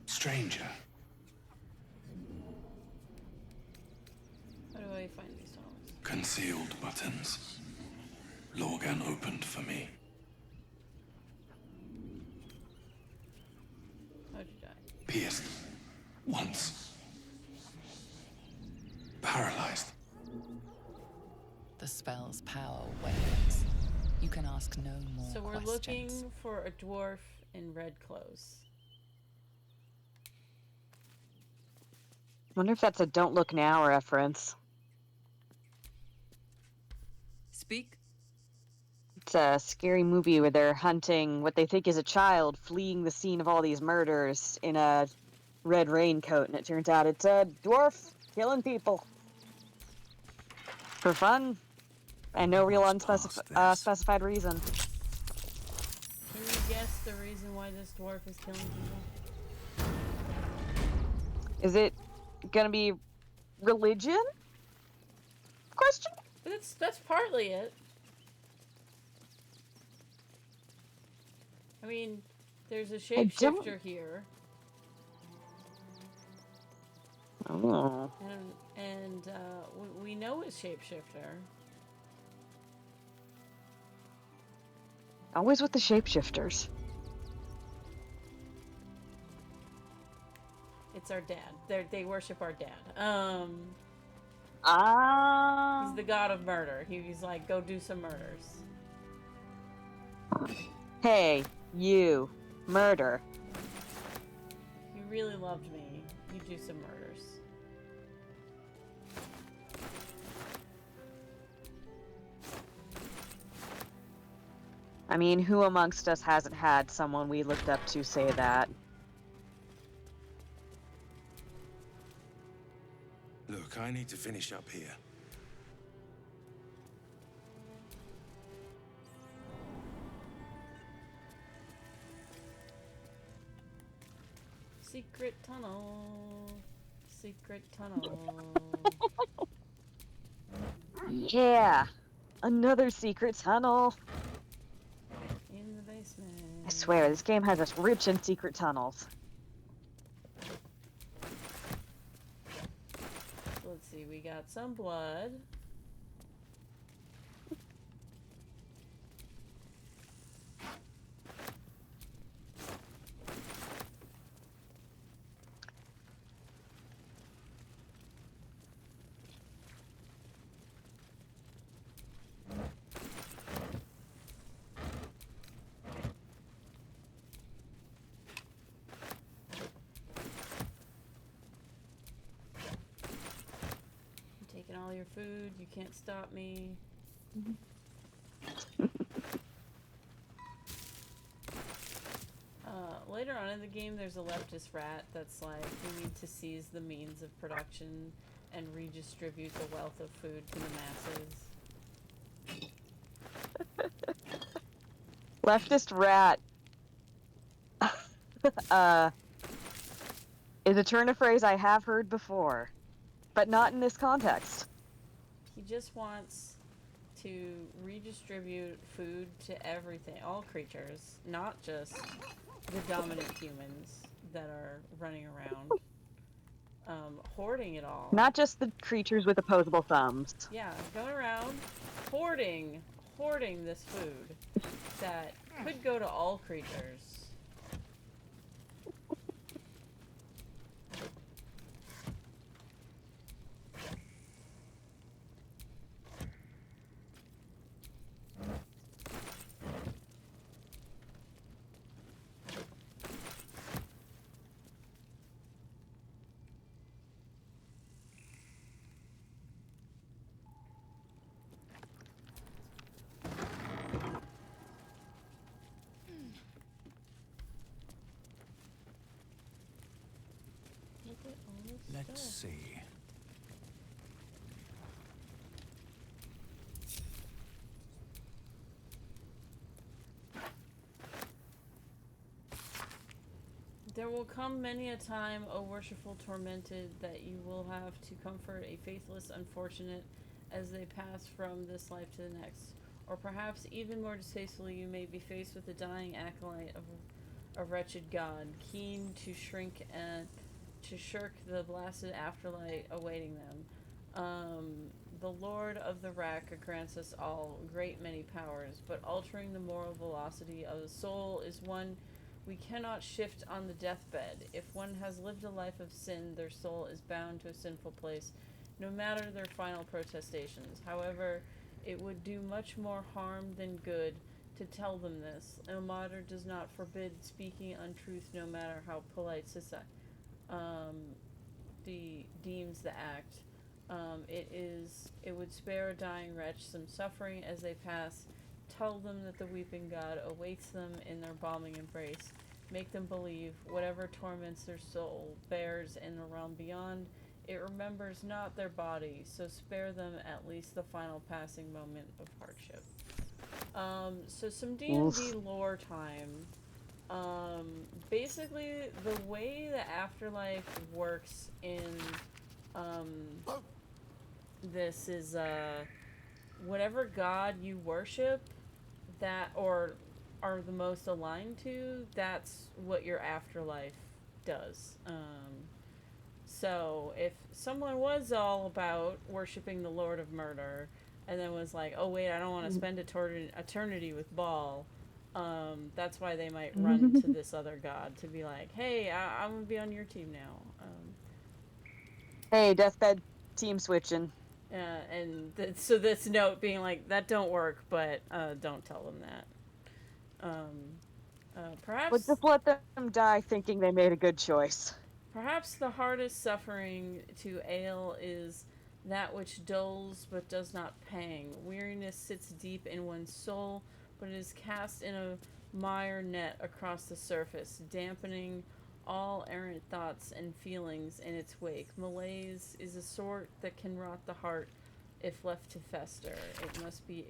Speaker 10: Stranger.
Speaker 1: How do I find these tunnels?
Speaker 10: Concealed buttons. Lorgan opened for me.
Speaker 1: How'd you die?
Speaker 10: Pierced. Once. Paralyzed.
Speaker 17: The spell's power wanes. You can ask no more
Speaker 1: So we're
Speaker 17: questions.
Speaker 1: looking for a dwarf in red clothes.
Speaker 2: Wonder if that's a Don't Look Now reference.
Speaker 18: Speak.
Speaker 2: It's a scary movie where they're hunting what they think is a child fleeing the scene of all these murders in a red raincoat, and it turns out it's a dwarf killing people. For fun. And no real specified reason.
Speaker 1: Can you guess the reason why this dwarf is killing people?
Speaker 2: Is it gonna be religion? Question?
Speaker 1: That's partly it. I mean, there's a shapeshifter here.
Speaker 2: Oh.
Speaker 1: And we know a shapeshifter.
Speaker 2: Always with the shapeshifters.
Speaker 1: It's our dad. They worship our dad. He's the god of murder. He's like, go do some murders.
Speaker 2: Hey, you. Murder.
Speaker 1: If you really loved me, you do some murders.
Speaker 2: I mean, who amongst us hasn't had someone we looked up to say that?
Speaker 3: Look, I need to finish up here.
Speaker 1: Secret tunnel. Secret tunnel.
Speaker 2: Yeah, another secret tunnel.
Speaker 1: In the basement.
Speaker 2: I swear, this game has us rich in secret tunnels.
Speaker 1: Let's see, we got some blood. Taking all your food, you can't stop me. Later on in the game, there's a leftist rat that's like, we need to seize the means of production and redistribute the wealth of food to the masses.
Speaker 2: Leftist rat is a turn of phrase I have heard before, but not in this context.
Speaker 1: He just wants to redistribute food to everything, all creatures, not just the dominant humans that are running around, hoarding it all.
Speaker 2: Not just the creatures with opposable thumbs.
Speaker 1: Yeah, going around hoarding this food that could go to all creatures.
Speaker 14: Let's see.
Speaker 1: There will come many a time, O worshipful tormented, that you will have to comfort a faithless unfortunate as they pass from this life to the next. Or perhaps even more distastefully, you may be faced with the dying acolyte of a wretched god, keen to shrink and to shirk the blasted afterlife awaiting them. The Lord of the Rack grants us all great many powers, but altering the moral velocity of the soul is one we cannot shift on the deathbed. If one has lived a life of sin, their soul is bound to a sinful place, no matter their final protestations. However, it would do much more harm than good to tell them this. Ilmater does not forbid speaking untruth, no matter how polite society deems the act. It would spare a dying wretch some suffering as they pass. Tell them that the weeping god awaits them in their balming embrace. Make them believe whatever torments their soul bears in the realm beyond, it remembers not their body, so spare them at least the final passing moment of hardship. So some D&D lore time. Basically, the way the afterlife works in this is whatever god you worship that or are the most aligned to, that's what your afterlife does. So if someone was all about worshiping the Lord of Murder and then was like, oh wait, I don't want to spend eternity with Baal, that's why they might run to this other god to be like, hey, I'm gonna be on your team now.
Speaker 2: Hey, deathbed team switching.
Speaker 1: And so this note being like, that don't work, but don't tell them that. Perhaps...
Speaker 2: But just let them die thinking they made a good choice.
Speaker 1: Perhaps the hardest suffering to ale is that which dulls but does not pang. Weariness sits deep in one's soul, but it is cast in a mire net across the surface, dampening all errant thoughts and feelings in its wake. Malaise is a sort that can rot the heart if left to fester. It must be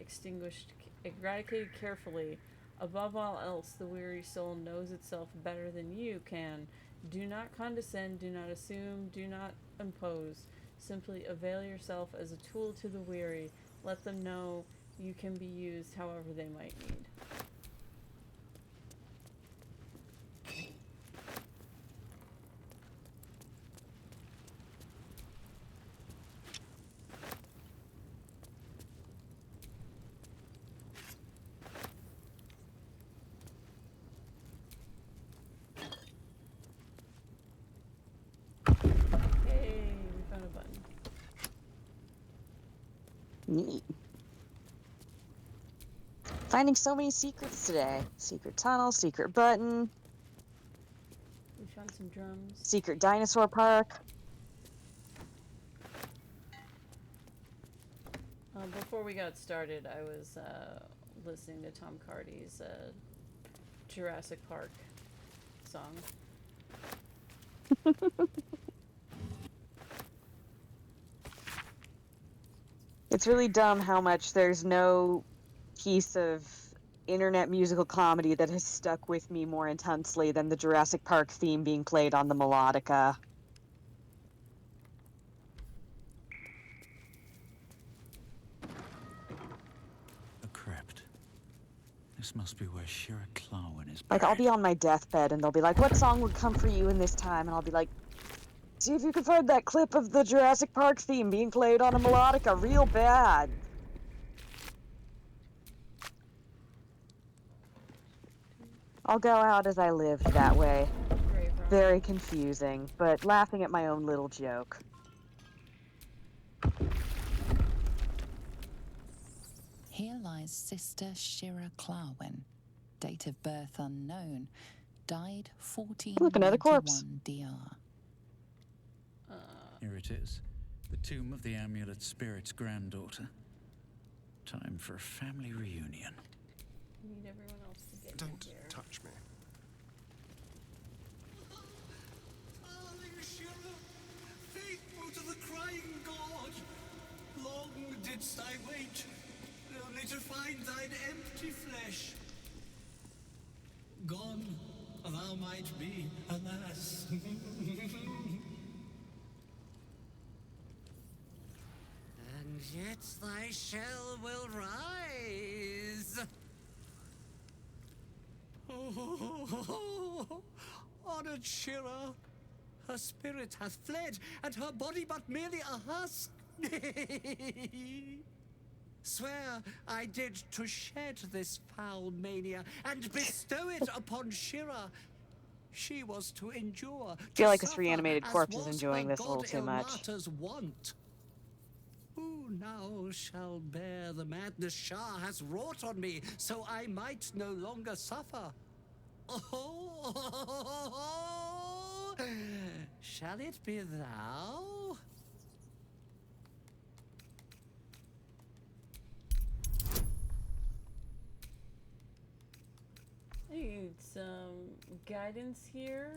Speaker 1: eradicated carefully. Above all else, the weary soul knows itself better than you can. Do not condescend, do not assume, do not impose. Simply avail yourself as a tool to the weary. Let them know you can be used however they might need. Hey, we found a button.
Speaker 2: Neat. Finding so many secrets today. Secret tunnel, secret button,
Speaker 1: We found some drums.
Speaker 2: secret dinosaur park.
Speaker 1: Before we got started, I was listening to Tom Cardy's Jurassic Park song.
Speaker 2: It's really dumb how much there's no piece of internet musical comedy that has stuck with me more intensely than the Jurassic Park theme being played on the melodica.
Speaker 18: A crypt. This must be where Shira Clawin is
Speaker 2: Like,
Speaker 18: buried.
Speaker 2: I'll be on my deathbed and they'll be like, what song would come for you in this time? And I'll be like, see if you can find that clip of the Jurassic Park theme being played on a melodica real bad. I'll go out as I lived that way. Very confusing, but laughing at my own little joke.
Speaker 17: Here lies Sister Shira Clawin, date of birth unknown, died 1491
Speaker 2: Look, another corpse.
Speaker 17: DR.
Speaker 18: Here it is. The tomb of the amulet spirit's granddaughter. Time for a family reunion.
Speaker 1: We need everyone else to get
Speaker 13: Don't
Speaker 1: in here.
Speaker 13: touch me.
Speaker 19: Darling Shira, faithful to the crying god, long didst I wait, only to find thine empty flesh. Gone thou might be, alas. And yet thy shell will rise. Oh, honored Shira, her spirit hath fled, and her body but merely a husk. Swear I did to shed this foul mania and bestow it upon Shira. She was to endure.
Speaker 2: I feel
Speaker 19: to
Speaker 2: like this
Speaker 19: suffer,
Speaker 2: reanimated
Speaker 19: as
Speaker 2: corpse is
Speaker 19: was
Speaker 2: enjoying
Speaker 19: her
Speaker 2: this a little
Speaker 19: god
Speaker 2: too much.
Speaker 19: Ilmata's wont. Who now shall bear the madness Shah has wrought on me, so I might no longer suffer? Oh, shall it be thou?
Speaker 1: I need some guidance here.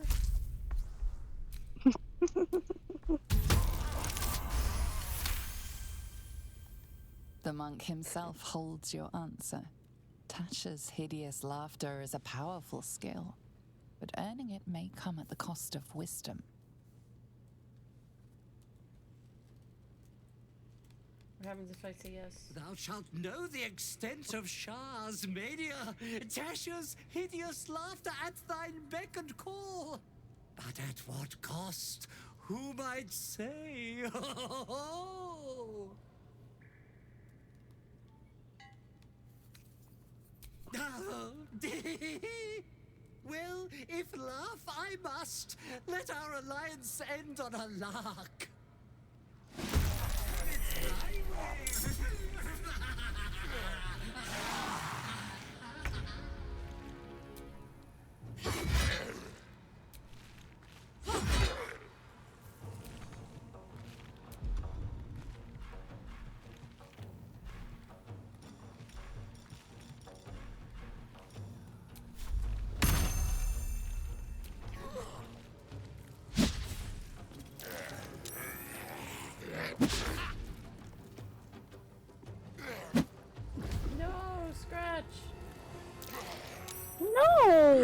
Speaker 17: The monk himself holds your answer. Tasha's hideous laughter is a powerful skill, but earning it may come at the cost of wisdom.
Speaker 1: What happens if I say yes?
Speaker 19: Thou shalt know the extent of Shah's mania, Tasha's hideous laughter at thine beck and call. But at what cost? Who might say? Well, if laugh I must, let our alliance end on a lark. It's thy way.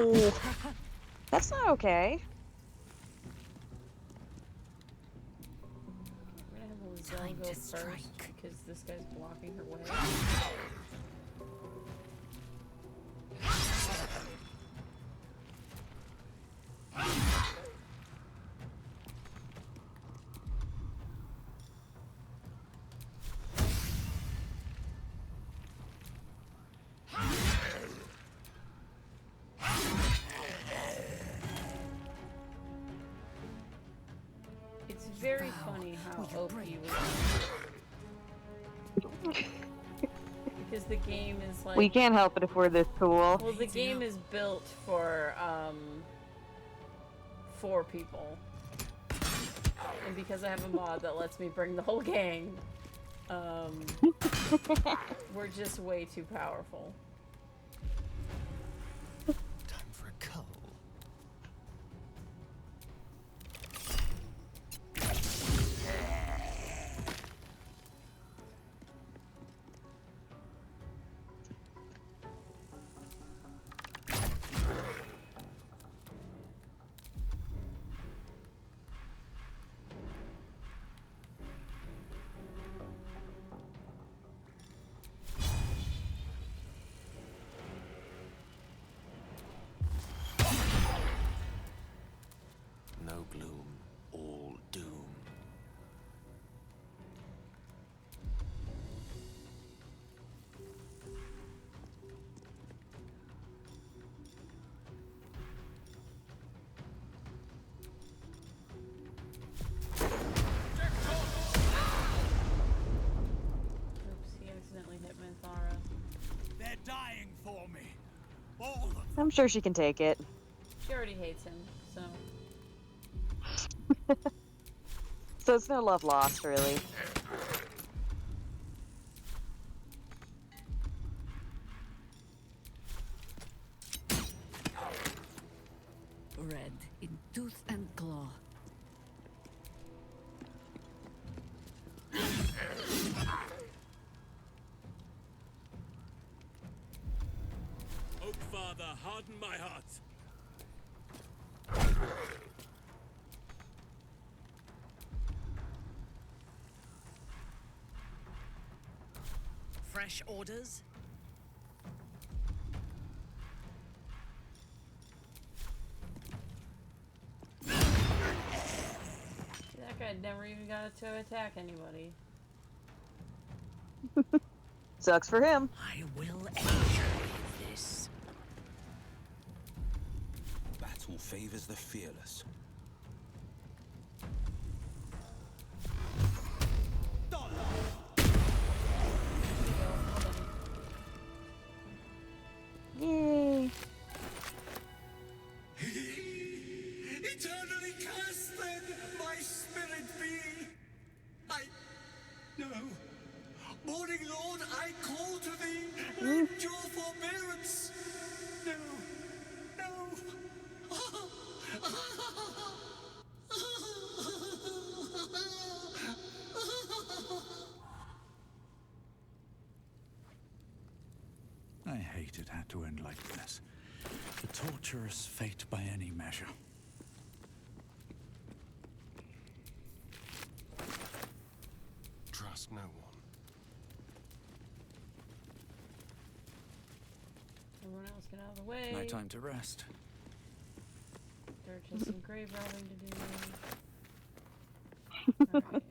Speaker 2: No! That's not okay.
Speaker 1: We're gonna have Lizelle go first because this guy's blocking her way. It's very funny how OP we are. Because the game is like...
Speaker 2: We can't help it if we're this cool.
Speaker 1: Well, the game is built for, 4 people. And because I have a mod that lets me bring the whole gang, we're just way too powerful.
Speaker 19: Time for a cull.
Speaker 8: No gloom, all doom.
Speaker 1: Oops, he accidentally hit Minthara.
Speaker 19: They're dying for me. All of them.
Speaker 2: I'm sure she can take it.
Speaker 1: She already hates him, so...
Speaker 2: So it's no love lost, really.
Speaker 9: Red in tooth and claw.
Speaker 19: Oak Father, harden my heart.
Speaker 4: Fresh orders?
Speaker 1: That guy never even got to attack anybody.
Speaker 2: Sucks for him.
Speaker 4: I will enjoy this.
Speaker 3: Battle favors the fearless.
Speaker 2: Yay.
Speaker 19: Eternally cast then, my spirit be. No. Morning Lord, I call to thee. Lend your forbearance. No.
Speaker 18: I hate it had to end like this. A torturous fate by any measure.
Speaker 3: Trust no one.
Speaker 1: Everyone else get out of the way.
Speaker 18: No time to rest.
Speaker 1: Durge has some grave robbing to do. Alright.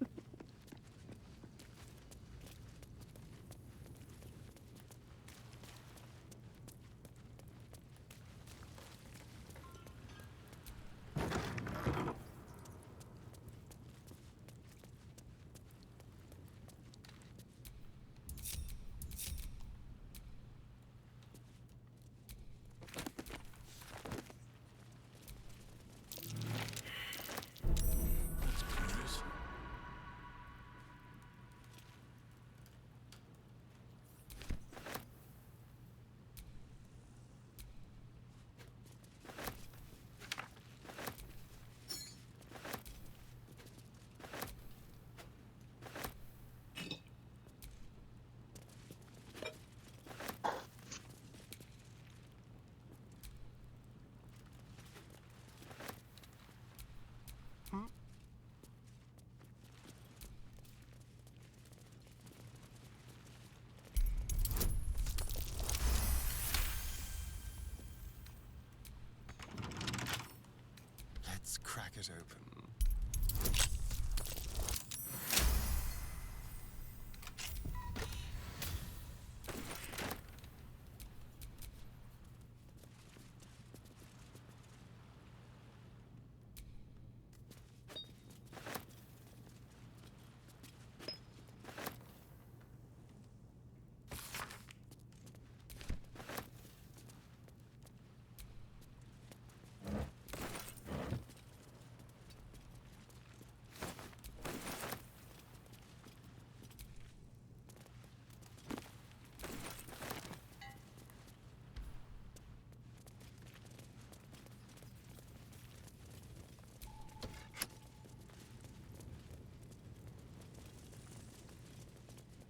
Speaker 3: it open.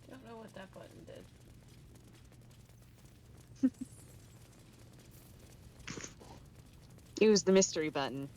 Speaker 1: Don't know what that button did.
Speaker 2: Use the mystery button.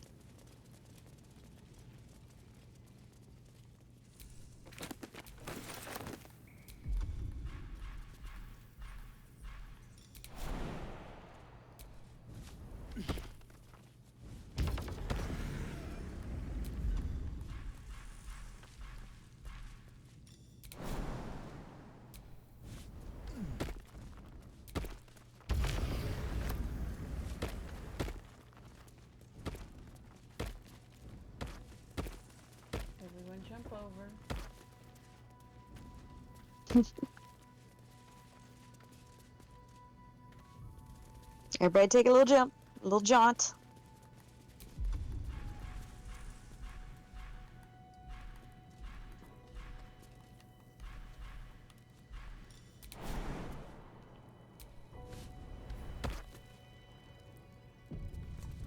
Speaker 1: Everyone jump over.
Speaker 2: Everybody take a little jump, a little jaunt.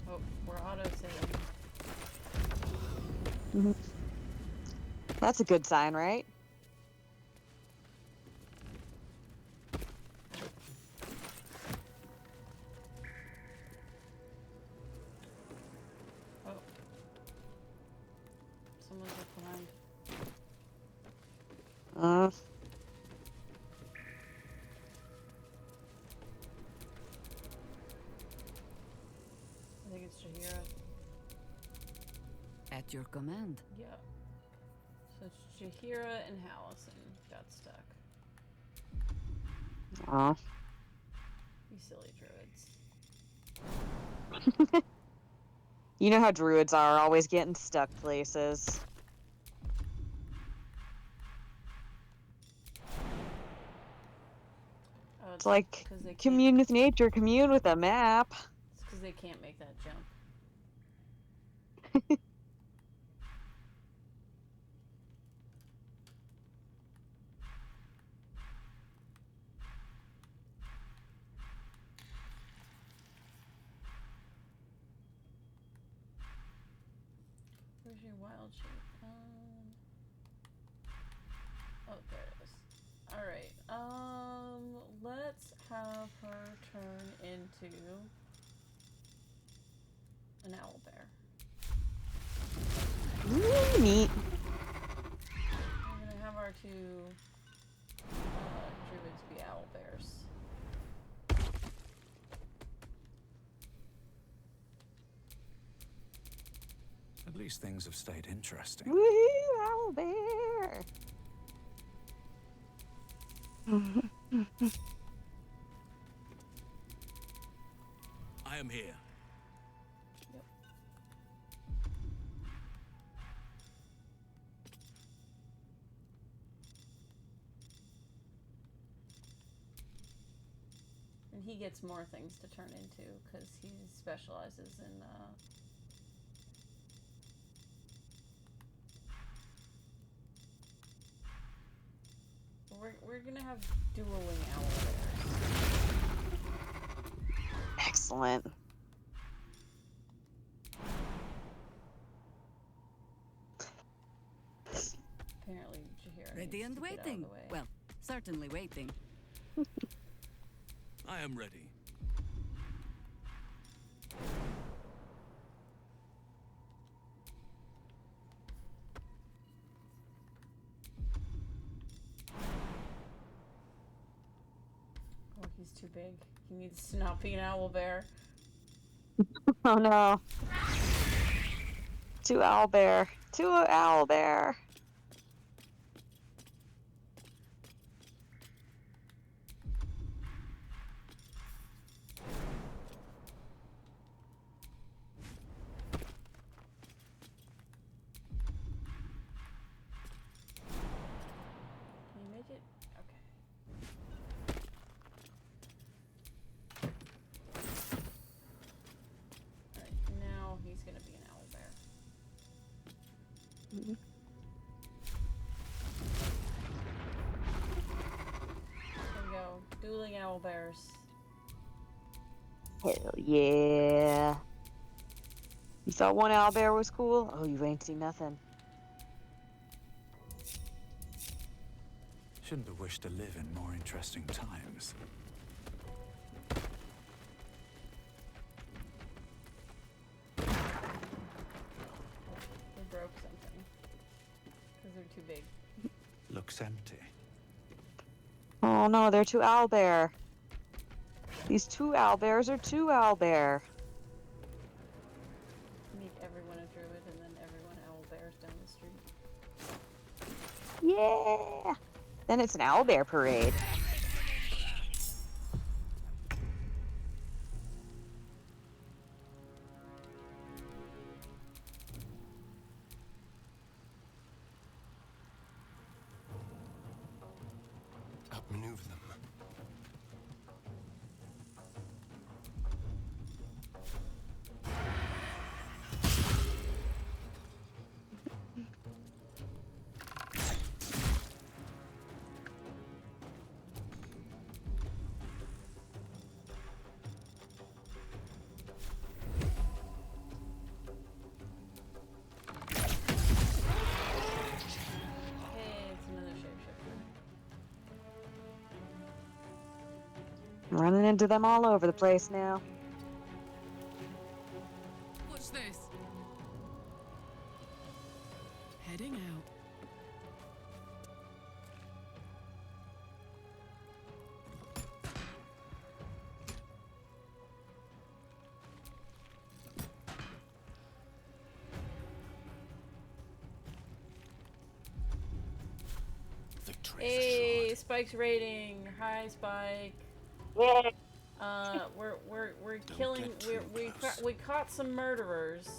Speaker 1: Oh, we're auto-saving.
Speaker 2: That's a good sign, right?
Speaker 1: Oh. Someone's up behind. I think it's Jahira.
Speaker 9: At your command.
Speaker 1: Yeah. So it's Jahira and Hallison got stuck.
Speaker 2: Aw.
Speaker 1: You silly druids.
Speaker 2: You know how druids are, always getting stuck places.
Speaker 1: Oh,
Speaker 2: It's like,
Speaker 1: 'cause they
Speaker 2: commune with nature, commune with a map.
Speaker 1: It's because they can't make that jump. Where's your wild shape? Oh, there it is. Alright, let's have her turn into an owlbear.
Speaker 2: Ooh, neat.
Speaker 1: We're gonna have our two druids be owlbears.
Speaker 18: At least things have stayed interesting.
Speaker 2: Woohoo, owlbear!
Speaker 19: I am here.
Speaker 1: Yep. And he gets more things to turn into because he specializes in we're gonna have dueling owlbears.
Speaker 2: Excellent.
Speaker 1: Apparently Jahira
Speaker 9: Ready
Speaker 1: needs
Speaker 9: and
Speaker 1: to get out of
Speaker 9: waiting.
Speaker 1: the way.
Speaker 9: Well, certainly waiting.
Speaker 19: I am ready.
Speaker 1: Oh, he's too big. He needs to not be an owlbear.
Speaker 2: Oh no. Two owlbear. Two owlbear.
Speaker 1: Can you make it? Okay. Alright, now he's gonna be an owlbear.
Speaker 2: Mm-hmm.
Speaker 1: There we go. Dueling owlbears.
Speaker 2: Hell yeah. You thought one owlbear was cool? Oh, you ain't seen nothing.
Speaker 18: Shouldn't have wished to live in more interesting times.
Speaker 1: We broke something. Because they're too big.
Speaker 18: Looks empty.
Speaker 2: Oh no, they're two owlbear. These two owlbears are two owlbear.
Speaker 1: Make everyone a druid and then everyone owlbears down the street.
Speaker 2: Yeah. Then it's an owlbear parade.
Speaker 13: Outmaneuver them.
Speaker 1: Hey, it's another shapeshifter.
Speaker 2: I'm running into them all over the place now.
Speaker 20: Watch this. Heading out.
Speaker 1: Hey, Spike's raiding. Hi, Spike. We're killing. We caught some murderers.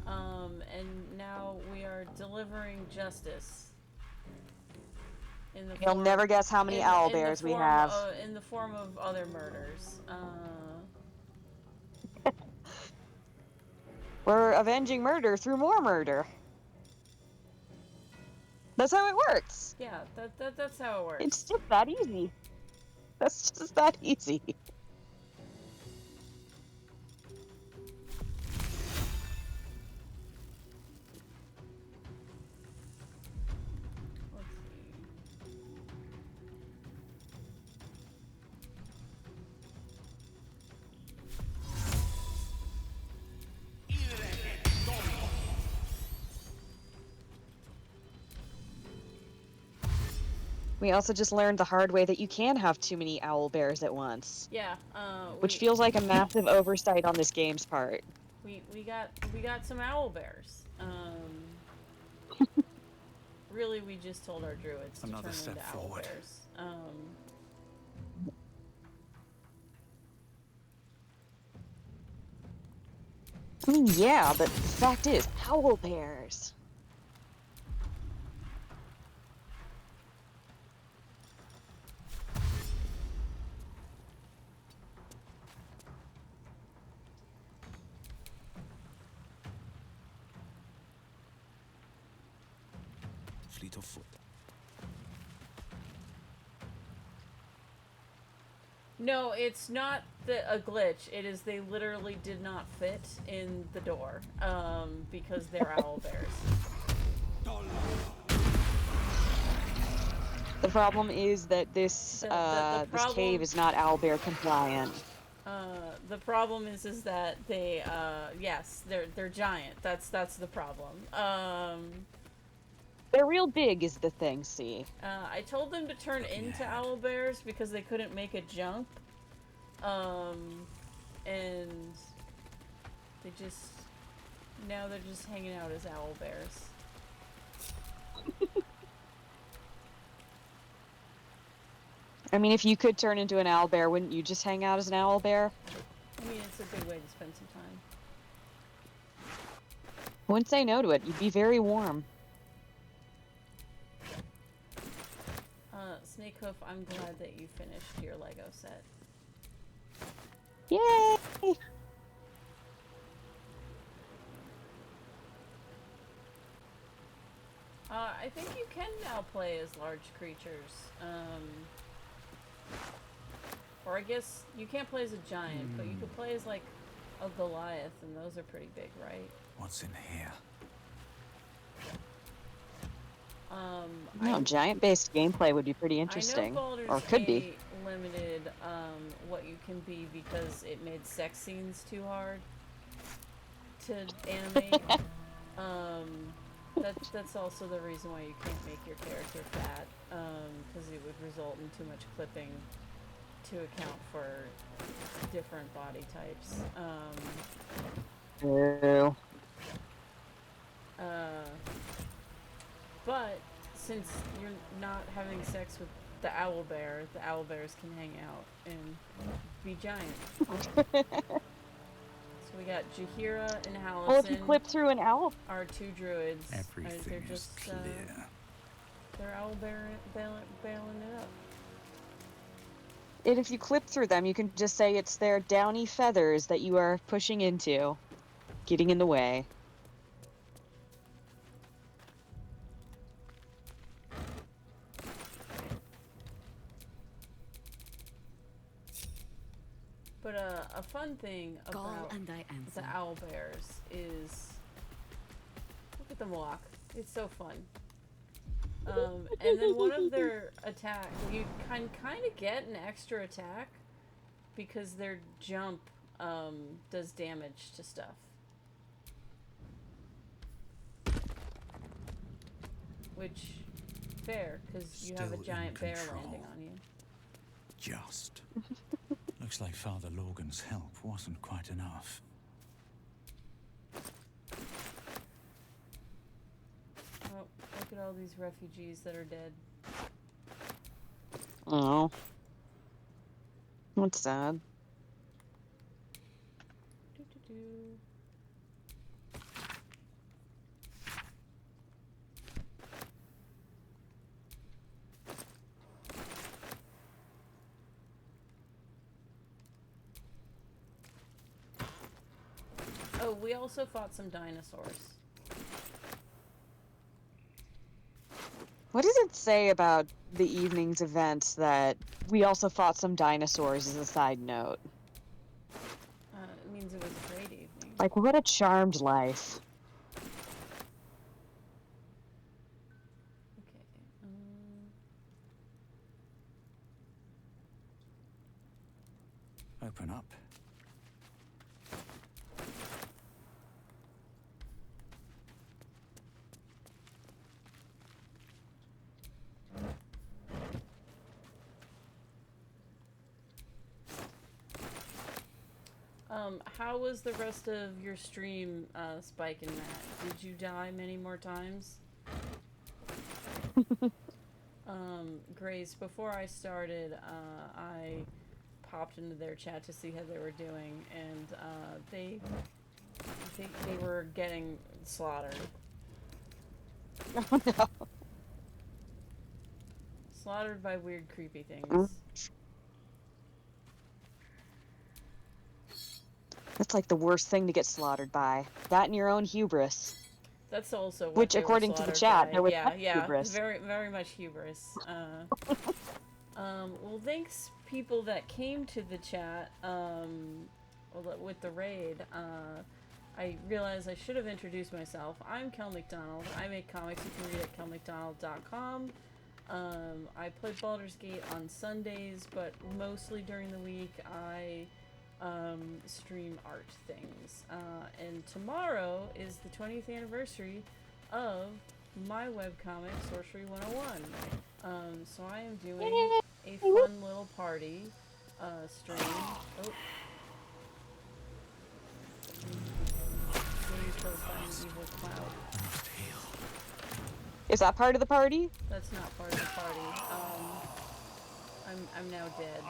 Speaker 1: And now we are delivering justice. In the
Speaker 2: You'll
Speaker 1: form,
Speaker 2: never guess how many owlbears we have.
Speaker 1: In the form of other murders.
Speaker 2: We're avenging murder through more murder. That's how it works.
Speaker 1: Yeah, that's how it works.
Speaker 2: It's just that easy. That's just that easy.
Speaker 1: Let's see.
Speaker 2: We also just learned the hard way that you can have too many owlbears at once.
Speaker 1: Yeah,
Speaker 2: which feels like a massive oversight on this game's part.
Speaker 1: We got some owlbears. Really, we just told our druids to
Speaker 18: Another
Speaker 1: turn
Speaker 18: step
Speaker 1: into
Speaker 18: forward.
Speaker 1: owlbears.
Speaker 2: I mean, yeah, but the fact is, owlbears.
Speaker 10: Fleet of foot.
Speaker 1: No, it's not a glitch. It is they literally did not fit in the door because they're owlbears.
Speaker 2: The problem is that this this cave is not owlbear compliant.
Speaker 1: The problem is that they yes, they're giant. That's the problem.
Speaker 2: They're real big is the thing, see.
Speaker 1: I told them to turn into owlbears because they couldn't make a jump. And they just Now they're just hanging out as owl bears.
Speaker 2: I mean, if you could turn into an owl bear, wouldn't you just hang out as an owl bear?
Speaker 1: I mean, it's a good way to spend some time.
Speaker 2: I wouldn't say no to it. You'd be very warm.
Speaker 1: Snakehoof, I'm glad that you finished your Lego set.
Speaker 2: Yay!
Speaker 1: I think you can now play as large creatures. Or I guess you can't play as a giant, but you could play as like a Goliath, and those are pretty big, right?
Speaker 18: What's in here?
Speaker 2: No, giant-based gameplay would be pretty interesting.
Speaker 1: I know Baldur's
Speaker 2: Or could be.
Speaker 1: Gate limited what you can be because it made sex scenes too hard to animate. That's also the reason why you can't make your character fat, because it would result in too much clipping to account for different body types.
Speaker 2: Ew.
Speaker 1: But since you're not having sex with the owl bears can hang out and be giant. So we got Jaheira and Hallison.
Speaker 2: Well, if you clip through an owl,
Speaker 1: our two druids.
Speaker 18: Everything
Speaker 1: they're
Speaker 18: is
Speaker 1: just
Speaker 18: clear.
Speaker 1: they're owl bailing it up.
Speaker 2: and if you clip through them, you can just say it's their downy feathers that you are pushing into, getting in the way.
Speaker 1: But a fun thing about the owl bears is, look at them walk. It's so fun. And then one of their attacks, you kind of get an extra attack because their jump does damage to stuff. Which, fair, because you have a
Speaker 18: Still
Speaker 1: giant
Speaker 18: in
Speaker 1: bear
Speaker 18: control.
Speaker 1: landing on you.
Speaker 18: Just. Looks like Father Logan's help wasn't quite enough.
Speaker 1: Oh, look at all these refugees that are dead.
Speaker 2: Oh. That's sad.
Speaker 1: Doo-doo-doo. Oh, we also fought some dinosaurs.
Speaker 2: What does it say about the evening's events that we also fought some dinosaurs as a side note?
Speaker 1: It means it was a great evening.
Speaker 2: Like, what a charmed life.
Speaker 18: Open up.
Speaker 1: How was the rest of your stream, Spike and Matt? Did you die many more times? Grace, before I started, I popped into their chat to see how they were doing, and they were getting slaughtered.
Speaker 2: Oh no.
Speaker 1: Slaughtered by weird, creepy things.
Speaker 2: That's like the worst thing to get slaughtered by. That and your own hubris.
Speaker 1: That's also what
Speaker 2: Which,
Speaker 1: they were
Speaker 2: according to the
Speaker 1: slaughtered
Speaker 2: chat,
Speaker 1: by.
Speaker 2: there was
Speaker 1: yeah,
Speaker 2: much
Speaker 1: yeah,
Speaker 2: hubris.
Speaker 1: very much hubris. Well, thanks people that came to the chat with the raid. I realized I should have introduced myself. I'm Kel McDonald. I make comics you can read at kelmcdonald.com. I play Baldur's Gate on Sundays, but mostly during the week I stream art things. And tomorrow is the 20th anniversary of my webcomic, Sorcery 101. So I am doing a fun little party stream. Oh. Somebody's killed by an evil cloud.
Speaker 2: Is that part of the party?
Speaker 1: That's not part of the party. I'm now dead.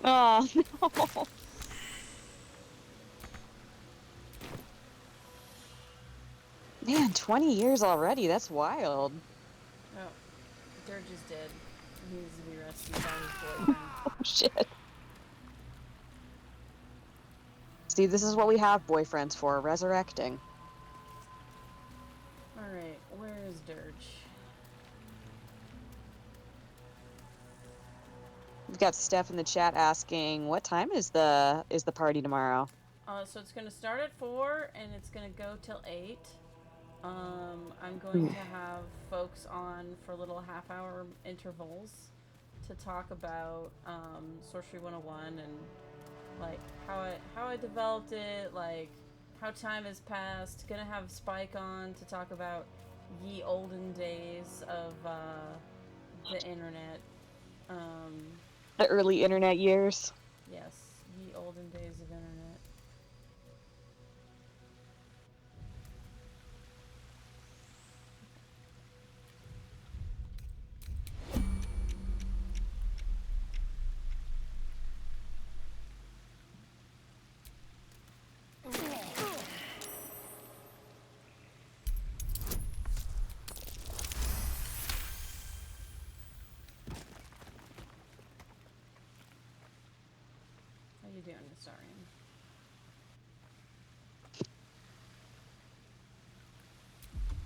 Speaker 2: Oh no. Man, 20 years already. That's wild.
Speaker 1: Oh, Durge is dead. He needs to be rescued by his boyfriend.
Speaker 2: Oh shit. See, this is what we have boyfriends for, resurrecting.
Speaker 1: Alright, where is Durge?
Speaker 2: We've got Steph in the chat asking, what time is the party tomorrow?
Speaker 1: So it's gonna start at 4 and it's gonna go till 8. I'm going to have folks on for little half-hour intervals to talk about Sorcery 101 and like how I developed it, like how time has passed. Gonna have Spike on to talk about ye olden days of the internet.
Speaker 2: The early internet years.
Speaker 1: Yes, ye olden days of internet. How you doing, Astarian?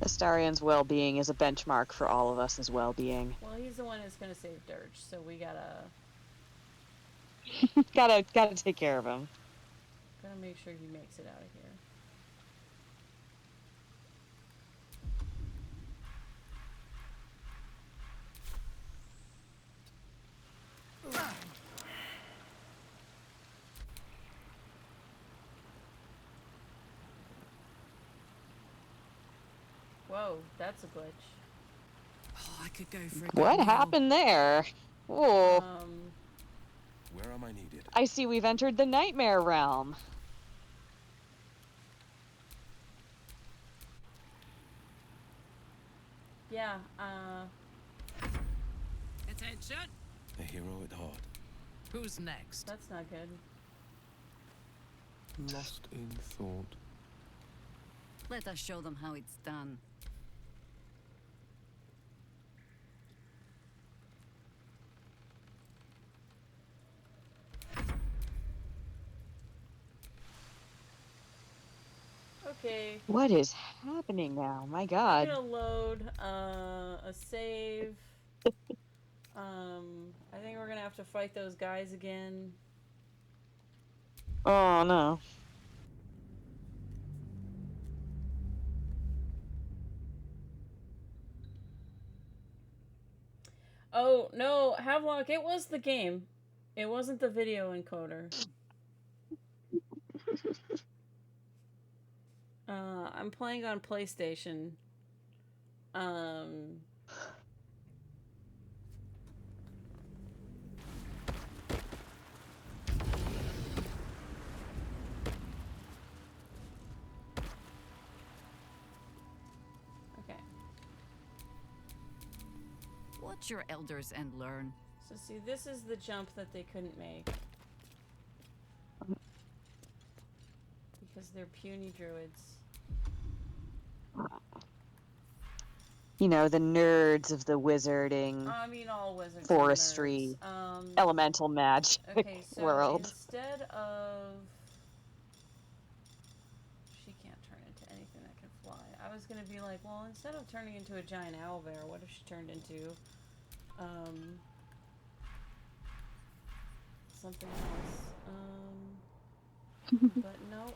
Speaker 2: Astarian's well-being is a benchmark for all of us as well-being.
Speaker 1: Well, he's the one who's gonna save Durge, so we gotta
Speaker 2: gotta take care of him.
Speaker 1: gotta make sure he makes it out of here. Whoa, that's a glitch.
Speaker 20: Oh, I could go for a
Speaker 2: What
Speaker 20: good meal.
Speaker 2: happened there? Oh.
Speaker 3: Where am I needed?
Speaker 2: I see we've entered the nightmare realm.
Speaker 1: Yeah,
Speaker 20: Attention!
Speaker 3: A hero at heart.
Speaker 20: Who's next?
Speaker 1: that's not good.
Speaker 8: Lost in thought.
Speaker 9: Let us show them how it's done.
Speaker 1: Okay.
Speaker 2: What is happening now? My
Speaker 1: I'm
Speaker 2: god.
Speaker 1: gonna load a save. I think we're gonna have to fight those guys again.
Speaker 2: Oh no.
Speaker 1: Oh no, Havelock, it was the game. It wasn't the video encoder. I'm playing on PlayStation. Okay.
Speaker 9: Watch your elders and learn.
Speaker 1: So see, this is the jump that they couldn't make. Because they're puny druids.
Speaker 2: You know, the nerds of the wizarding,
Speaker 1: I mean, all wizards
Speaker 2: forestry,
Speaker 1: are nerds.
Speaker 2: elemental magic
Speaker 1: Okay, so
Speaker 2: world.
Speaker 1: instead of... She can't turn into anything that can fly. I was gonna be like, well, instead of turning into a giant owlbear, what if she turned into, something else? But no.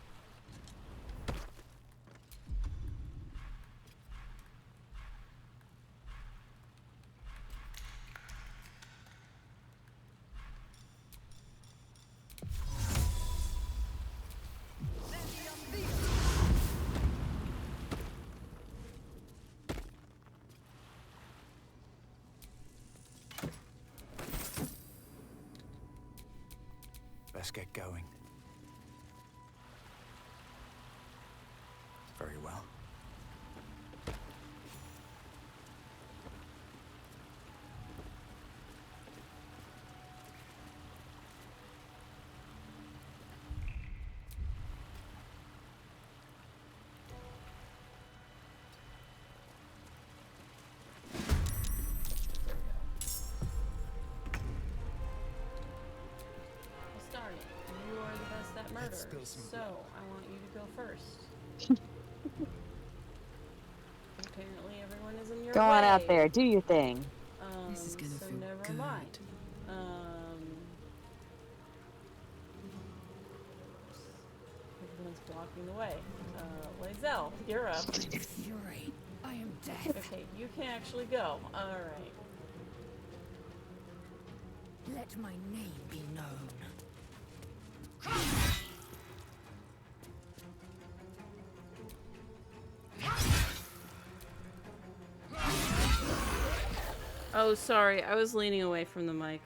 Speaker 14: Let's get going.
Speaker 1: murder.
Speaker 5: spill some
Speaker 1: So, I want you to go first. Apparently everyone is in your
Speaker 2: Go
Speaker 1: way.
Speaker 2: on out there, do your thing.
Speaker 20: This is gonna
Speaker 1: So
Speaker 20: feel
Speaker 1: never
Speaker 20: good.
Speaker 1: mind. Everyone's blocking the way. Lae'zel, you're up.
Speaker 9: Fury, I am death.
Speaker 1: Okay, you can actually go. Alright.
Speaker 7: Let my name be known.
Speaker 1: Oh, sorry. I was leaning away from the mic.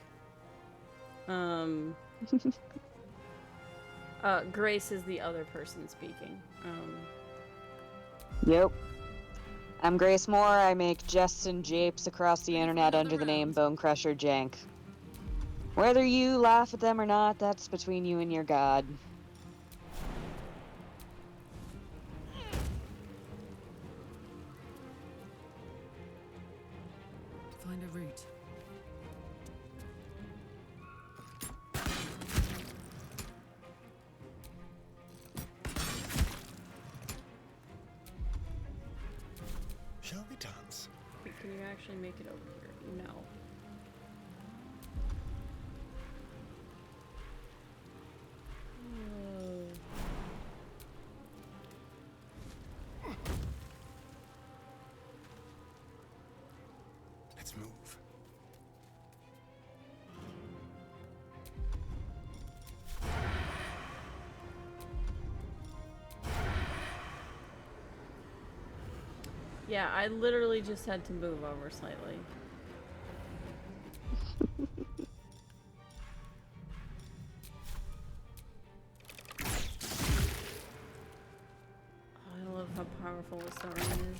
Speaker 1: Grace is the other person speaking.
Speaker 2: Yep. I'm Grace Moore. I make jests and japes across the internet under the name Bone Crusher Jank. Whether you laugh at them or not, that's between you and your god.
Speaker 20: Find a route.
Speaker 13: Shall we dance?
Speaker 1: Can you actually make it over here? No.
Speaker 13: Let's move.
Speaker 1: Yeah, I literally just had to move over slightly. I love how powerful this Sauron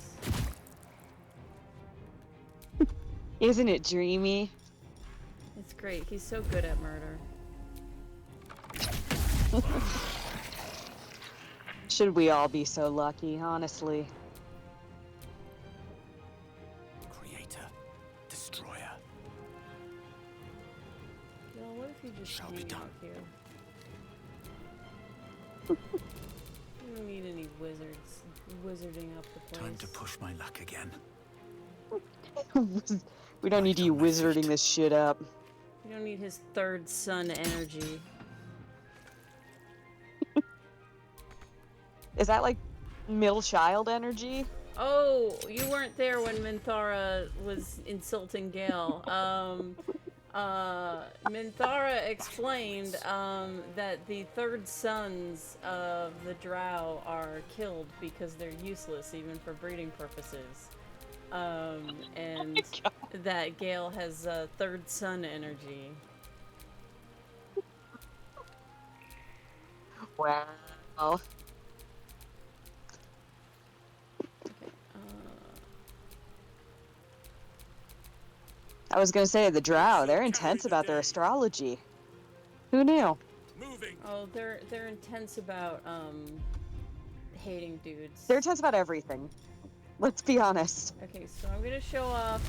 Speaker 1: is.
Speaker 2: Isn't it dreamy?
Speaker 1: It's great. He's so good at murder.
Speaker 2: Should we all be so lucky, honestly?
Speaker 13: Creator, destroyer.
Speaker 1: Yo, what if you just
Speaker 13: Shall
Speaker 1: hang
Speaker 13: be
Speaker 1: out
Speaker 13: done.
Speaker 1: here? You don't need any wizards wizarding up the place.
Speaker 14: Time to push my luck again.
Speaker 2: We don't need you wizarding this shit up.
Speaker 1: You don't need his third son energy.
Speaker 2: Is that like middle child energy?
Speaker 1: Oh, you weren't there when Minthara was insulting Gale. Minthara explained that the third sons of the Drow are killed because they're useless even for breeding purposes. And that Gale has third son energy.
Speaker 2: Wow. I was gonna say, the Drow, they're intense about their astrology. Who knew?
Speaker 1: Oh, they're intense about hating dudes.
Speaker 2: They're intense about everything. Let's be honest.
Speaker 1: Okay, so I'm gonna show off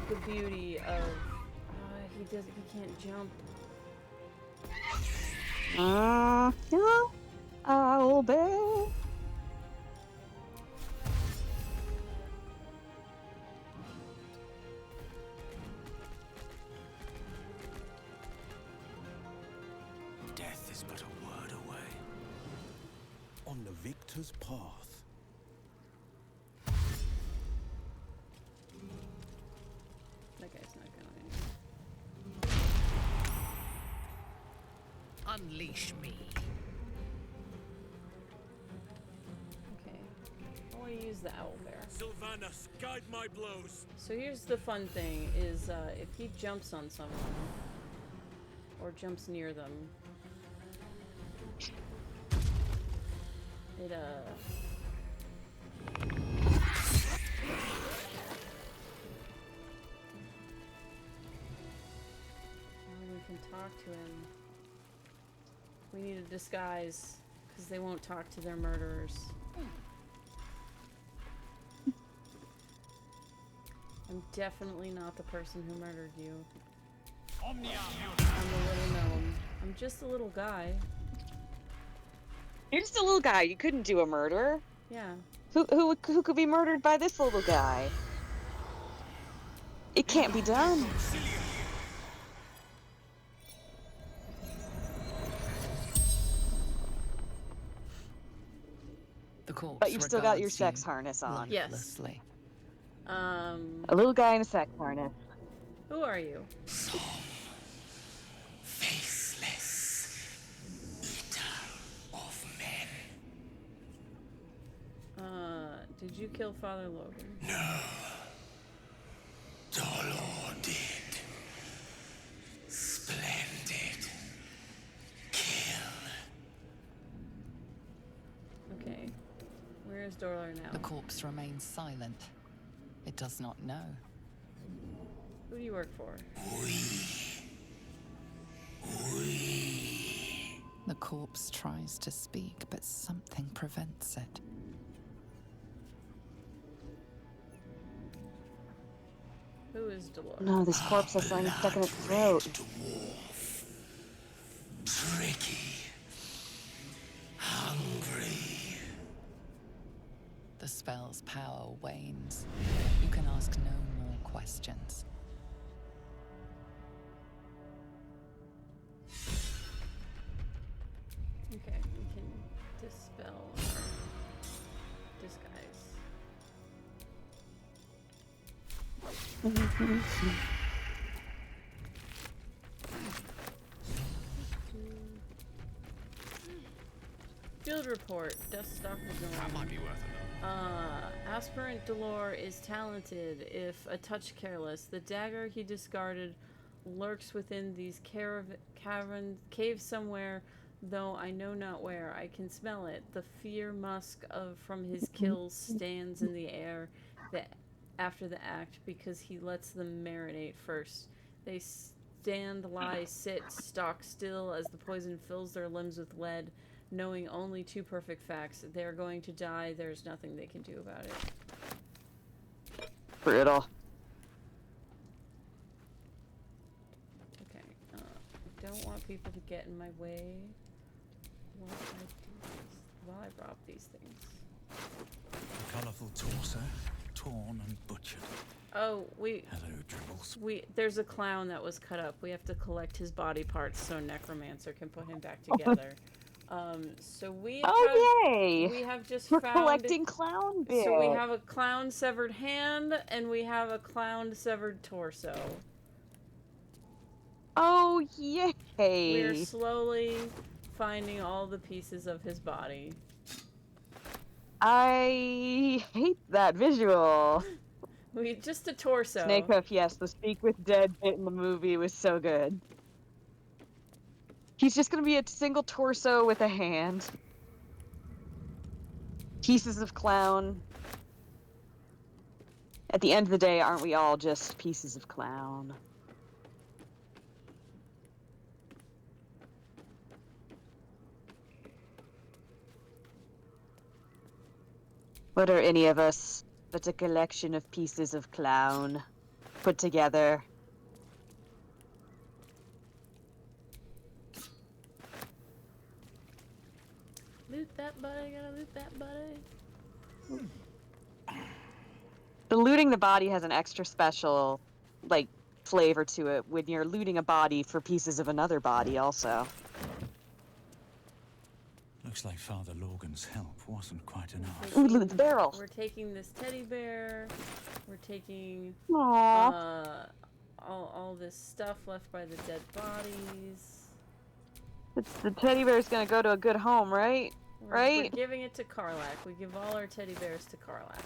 Speaker 1: the beauty of he can't jump.
Speaker 2: No, I'll obey.
Speaker 13: Death is but a word away. On the victor's path.
Speaker 1: That guy's not going.
Speaker 20: Unleash me.
Speaker 1: Okay. I want to use the owlbear.
Speaker 21: Sylvanas, guide my blows.
Speaker 1: So here's the fun thing: is if he jumps on someone or jumps near them, it we can talk to him. We need a disguise because they won't talk to their murderers. I'm definitely not the person who murdered you. I'm the little gnome. I'm just a little guy.
Speaker 2: You're just a little guy. You couldn't do a murder.
Speaker 1: Yeah.
Speaker 2: Who could be murdered by this little guy? It can't be done.
Speaker 17: The corpse
Speaker 2: But you've still got your
Speaker 17: regards
Speaker 2: sex
Speaker 17: you
Speaker 2: harness on.
Speaker 17: lifelessly.
Speaker 2: A little guy in a sex harness.
Speaker 1: Who are you?
Speaker 6: Faceless eater of men.
Speaker 1: Did you kill Father Logan?
Speaker 6: No. Dolor did. Splendid. Kill.
Speaker 1: Okay. Where is Dorlar now?
Speaker 17: The corpse remains silent. It does not know.
Speaker 1: Who do you work for?
Speaker 17: The corpse tries to speak, but something prevents it.
Speaker 1: Who is Dolor?
Speaker 2: No, this corpse has something stuck in its throat.
Speaker 6: Dwarf. Tricky. Hungry.
Speaker 17: The spell's power wanes. You can ask no more questions.
Speaker 1: Okay, we can dispel or disguise. Field report. Dust stock is going.
Speaker 3: That might be worth it.
Speaker 1: Aspirant Dolor is talented, if a touch careless. The dagger he discarded lurks within these caves somewhere, though I know not where. I can smell it. The fear musk from his kills stands in the air after the act, because he lets them marinate first. They stand, lie, sit, stock still as the poison fills their limbs with lead, knowing only two perfect facts. They are going to die. There's nothing they can do about it.
Speaker 2: Brutal.
Speaker 1: Okay. I don't want people to get in my way while I do this, while I rob these things.
Speaker 18: A colourful torso, torn and butchered.
Speaker 1: Oh,
Speaker 18: Hello, Dribbles.
Speaker 1: there's a clown that was cut up. We have to collect his body parts so Necromancer can put him back together. So we
Speaker 2: yay!
Speaker 1: We have just
Speaker 2: We're
Speaker 1: found
Speaker 2: collecting clown bits.
Speaker 1: So we have a clown severed hand and we have a clown severed torso.
Speaker 2: Oh yay!
Speaker 1: We're slowly finding all the pieces of his body.
Speaker 2: I hate that visual.
Speaker 1: Just a torso.
Speaker 2: Snakehoof, yes, the speak with dead bit in the movie was so good. He's just gonna be a single torso with a hand. Pieces of clown. At the end of the day, aren't we all just pieces of clown? What are any of us but a collection of pieces of clown put together?
Speaker 1: Loot that body, gotta loot that body.
Speaker 2: The looting the body has an extra special, like, flavor to it when you're looting a body for pieces of another body also.
Speaker 18: Looks like Father Logan's help wasn't quite enough.
Speaker 2: Ooh, loot the barrel.
Speaker 1: We're taking this teddy bear. We're taking all this stuff left by the dead bodies.
Speaker 2: The teddy bear's gonna go to a good home, right?
Speaker 1: We're giving it to Karlach. We give all our teddy bears to Karlach.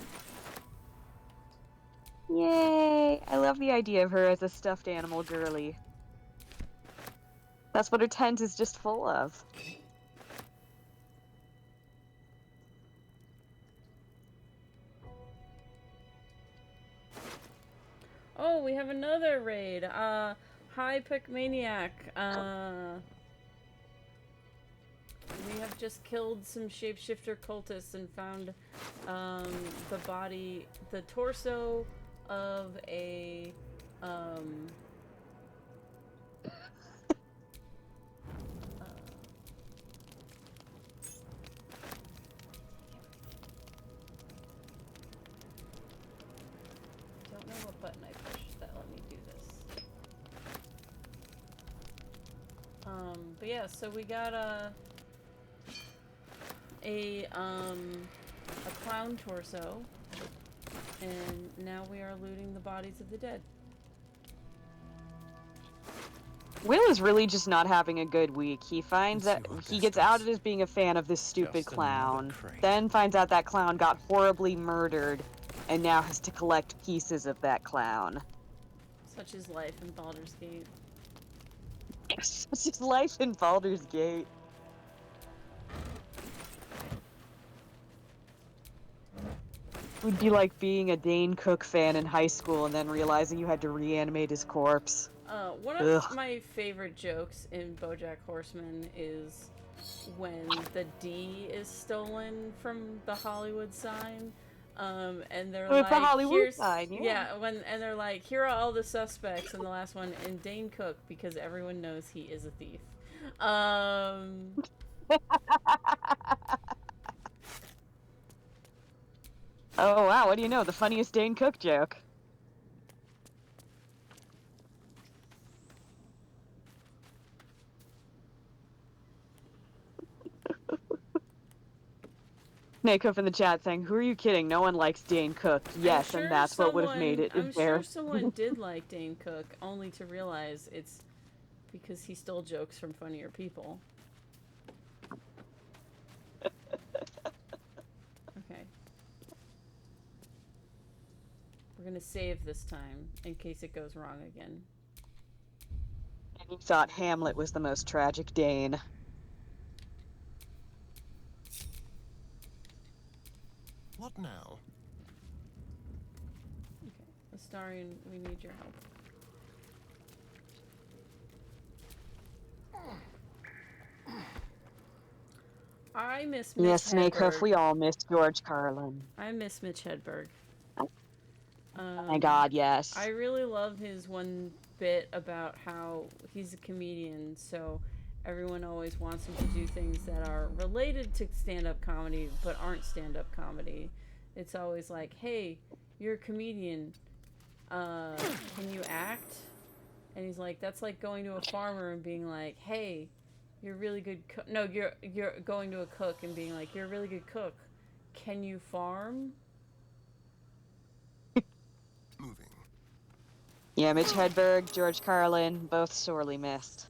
Speaker 2: Yay! I love the idea of her as a stuffed animal girly. That's what her tent is just full of.
Speaker 1: Oh, we have another raid. High Pick Maniac. We have just killed some shapeshifter cultists and found the body, the torso of a But yeah, so we got a clown torso, and now we are looting the bodies of the dead.
Speaker 2: Will is really just not having a good week. He finds that he gets outed as being a fan of this stupid clown, then finds out that clown got horribly murdered, and now has to collect pieces of that clown.
Speaker 1: Such is life in Baldur's Gate.
Speaker 2: Such is life in Baldur's Gate. It would be like being a Dane Cook fan in high school and then realizing you had to reanimate his corpse.
Speaker 1: One of my favorite jokes in BoJack Horseman is when the D is stolen from the Hollywood sign, and they're
Speaker 2: With
Speaker 1: like,
Speaker 2: the Hollywood
Speaker 1: "Here's
Speaker 2: sign, yeah."
Speaker 1: and they're like, "Here are all the suspects," and the last one, and Dane Cook, because everyone knows he is a thief.
Speaker 2: Oh wow, what do you know? The funniest Dane Cook joke. Nakup in the chat saying, "Who are you kidding? No one likes Dane Cook." Yes, and that's what would have made it
Speaker 1: I'm
Speaker 2: fair.
Speaker 1: sure someone did like Dane Cook, only to realize it's because he stole jokes from funnier people. Okay. We're gonna save this time, in case it goes wrong again.
Speaker 2: And he thought Hamlet was the most tragic Dane.
Speaker 11: What now?
Speaker 1: Okay. Astarion, we need your help. I miss Mitch
Speaker 2: Yes, Snakehuff,
Speaker 1: Hedberg.
Speaker 2: we all miss George Carlin.
Speaker 1: I miss Mitch Hedberg.
Speaker 2: Oh my god, yes.
Speaker 1: I really love his one bit about how he's a comedian, so everyone always wants him to do things that are related to stand-up comedy, but aren't stand-up comedy. It's always like, hey, you're a comedian, can you act? And he's like, that's like going to a farmer and being like, hey, you're a really good cook. No, you're going to a cook and being like, you're a really good cook. Can you farm?
Speaker 2: Yeah, Mitch Hedberg, George Carlin, both sorely missed.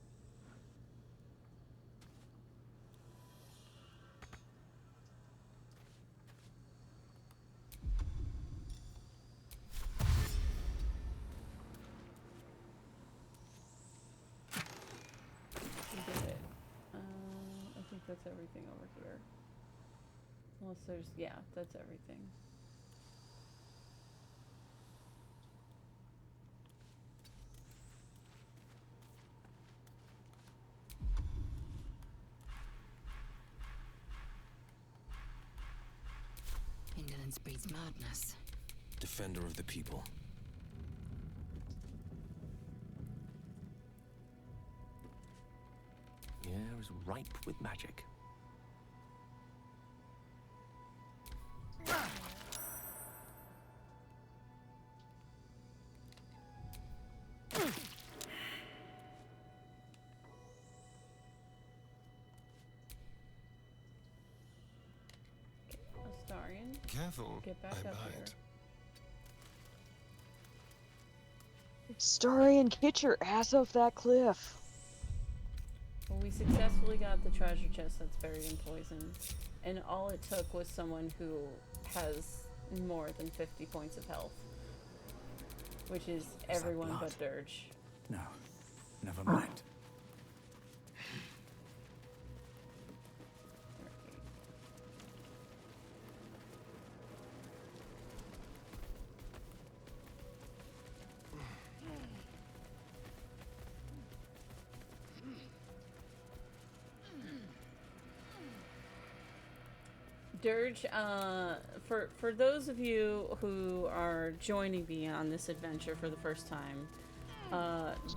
Speaker 1: We did it. I think that's everything over here. Unless there's, yeah, that's everything.
Speaker 22: Indolence breeds madness.
Speaker 8: Defender of the people. The air is ripe with magic.
Speaker 1: Astarion,
Speaker 11: Careful,
Speaker 1: get back
Speaker 11: I
Speaker 1: up
Speaker 11: bite.
Speaker 1: here.
Speaker 2: Astarion, get your ass off that cliff.
Speaker 1: Well, we successfully got the treasure chest that's buried in poison, and all it took was someone who has more than 50 points of health, which is everyone but Durge.
Speaker 18: No, never mind.
Speaker 1: Durge, for those of you who are joining me on this adventure for the first time,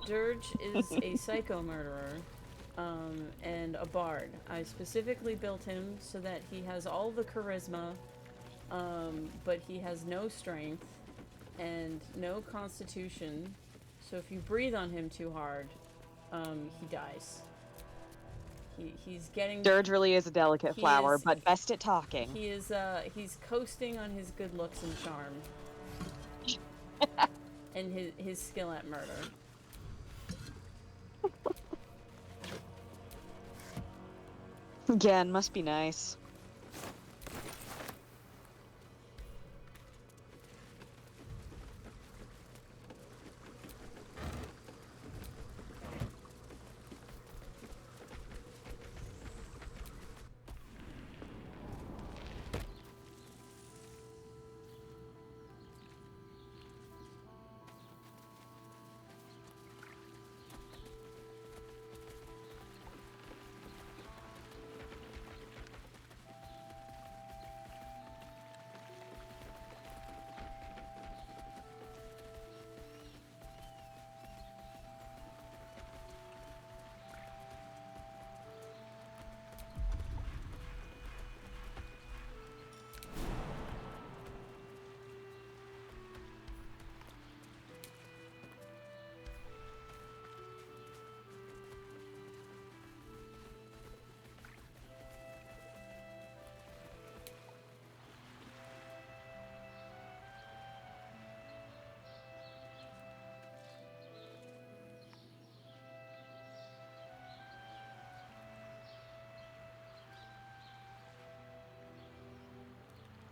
Speaker 1: Durge is a psycho murderer and a bard. I specifically built him so that he has all the charisma, but he has no strength and no constitution. So if you breathe on him too hard, he dies. he's getting.
Speaker 2: Durge really is a delicate flower,
Speaker 1: is-
Speaker 2: but best at talking.
Speaker 1: He is he's coasting on his good looks and charm. And his skill at murder.
Speaker 2: Again, must be nice.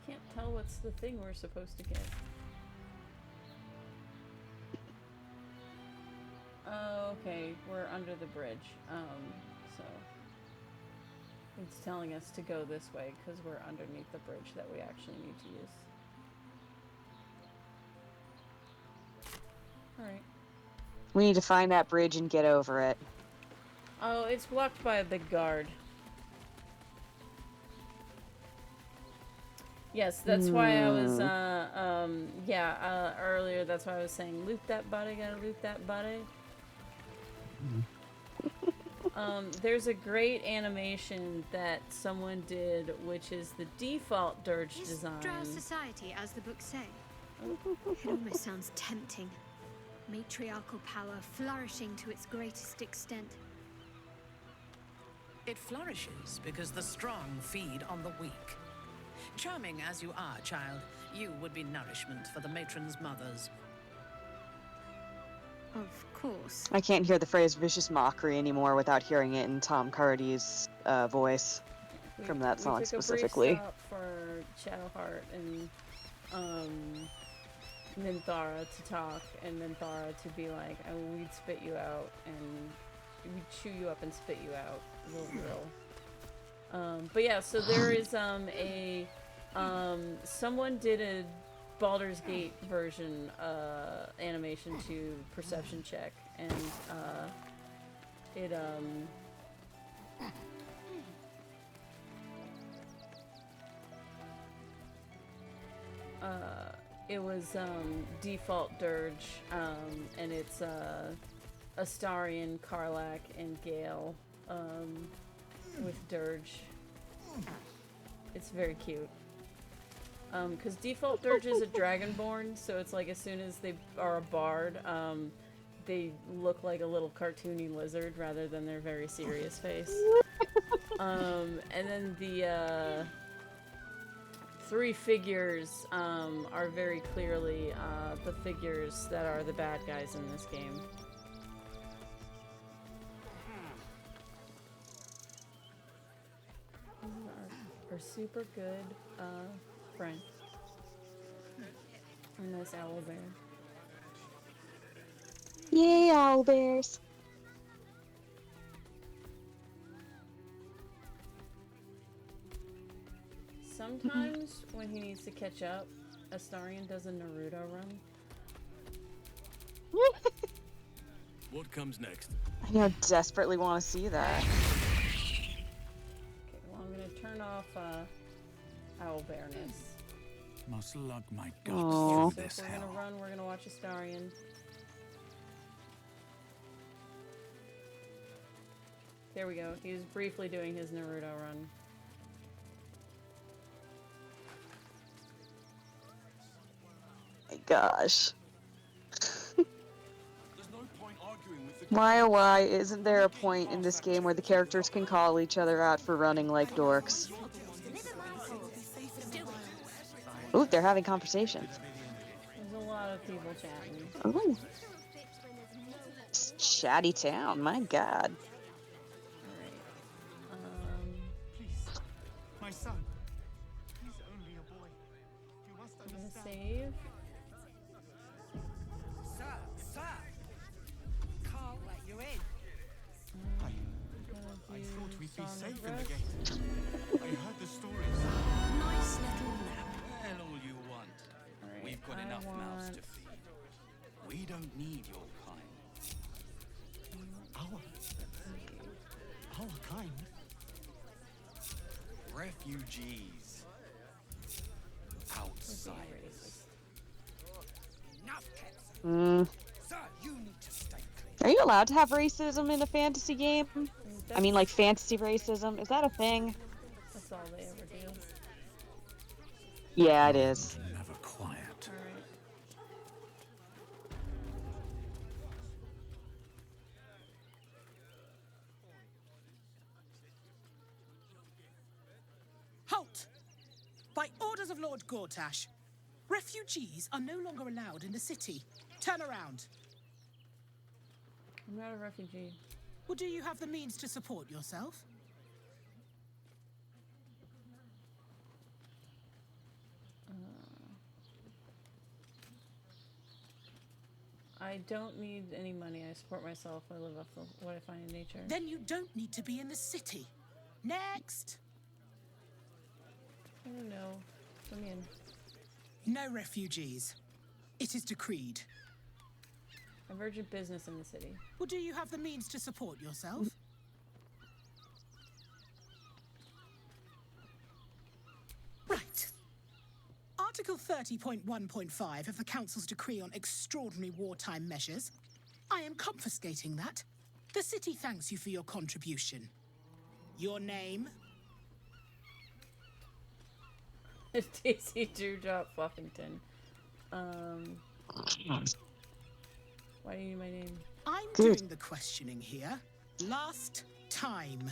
Speaker 1: Can't tell what's the thing we're supposed to get. Oh, okay, we're under the bridge. So it's telling us to go this way because we're underneath the bridge that we actually need to use. Alright.
Speaker 2: We need to find that bridge and get over it.
Speaker 1: Oh, it's blocked by a big guard. Yes, that's why I was, earlier that's why I was saying, loot that body, gotta loot that body. There's a great animation that someone did, which is the default Durge design.
Speaker 12: Drow society, as the books say. It almost sounds tempting. Matriarchal power flourishing to its greatest extent.
Speaker 16: It flourishes because the strong feed on the weak. Charming as you are, child, you would be nourishment for the matron's mothers.
Speaker 12: Of course.
Speaker 2: I can't hear the phrase vicious mockery anymore without hearing it in Tom Cardy's voice from that song specifically.
Speaker 1: We took a brief stop for Shadowheart and Minthara to talk, and Minthara to be like, oh, we'd spit you out, and we'd chew you up and spit you out. Real. But yeah, so there is someone did a Baldur's Gate version animation to perception check, and it was default Durge, and it's Astarion, Karlach, and Gale with Durge. It's very cute. Because default Durge is a dragonborn, so it's like as soon as they are a bard, they look like a little cartoony lizard rather than their very serious face. And then the three figures are very clearly the figures that are the bad guys in this game. Our super good friend. And this owl bear.
Speaker 2: Yay, owl bears.
Speaker 1: Sometimes when he needs to catch up, Astarion does a Naruto run.
Speaker 8: What comes next?
Speaker 2: I desperately want to see that.
Speaker 1: Okay, well I'm gonna turn off owl bearness.
Speaker 18: Must lug my guts
Speaker 2: Aww.
Speaker 18: through this
Speaker 1: So if
Speaker 18: hell.
Speaker 1: we're gonna run, we're gonna watch Astarion. There we go. He was briefly doing his Naruto run.
Speaker 2: My gosh.
Speaker 8: There's no point arguing with the
Speaker 2: Why, oh why, isn't there a point in this game where the characters can call each other out for running like dorks? Ooh, they're having conversations.
Speaker 1: There's a lot of people chatting.
Speaker 2: Ooh. Chatty town, my god.
Speaker 5: My son. He's only a boy. You must
Speaker 1: I'm gonna
Speaker 5: understand.
Speaker 1: save.
Speaker 19: Sir! Can't let you in.
Speaker 5: I thought we'd be safe in the gate. I heard the stories.
Speaker 19: Nice little nap.
Speaker 4: Well, all you want. We've got enough mouths to feed. We don't need your kind.
Speaker 5: Our kind?
Speaker 4: Refugees. Outsiders.
Speaker 19: Enough, kids. Sir, you need to stay clear.
Speaker 2: Are you allowed to have racism in a fantasy game? I mean, like, fantasy racism? Is that a thing?
Speaker 1: That's all they ever do.
Speaker 2: Yeah, it is.
Speaker 18: Never quiet.
Speaker 1: Alright.
Speaker 16: Halt! By orders of Lord Gortash, refugees are no longer allowed in the city. Turn around.
Speaker 1: I'm not a refugee.
Speaker 16: Well, do you have the means to support yourself?
Speaker 1: I don't need any money. I support myself. I live off what I find in nature.
Speaker 16: Then you don't need to be in the city. Next!
Speaker 1: I don't know. Come in.
Speaker 16: No refugees. It is decreed.
Speaker 1: I have urgent business in the city.
Speaker 16: Well, do you have the means to support yourself? Right. Article 30.1.5 of the Council's decree on extraordinary wartime measures. I am confiscating that. The city thanks you for your contribution. Your name?
Speaker 1: Daisy Dewdrop Fluffington. Why do you need my name?
Speaker 16: I'm doing the questioning here. Last time.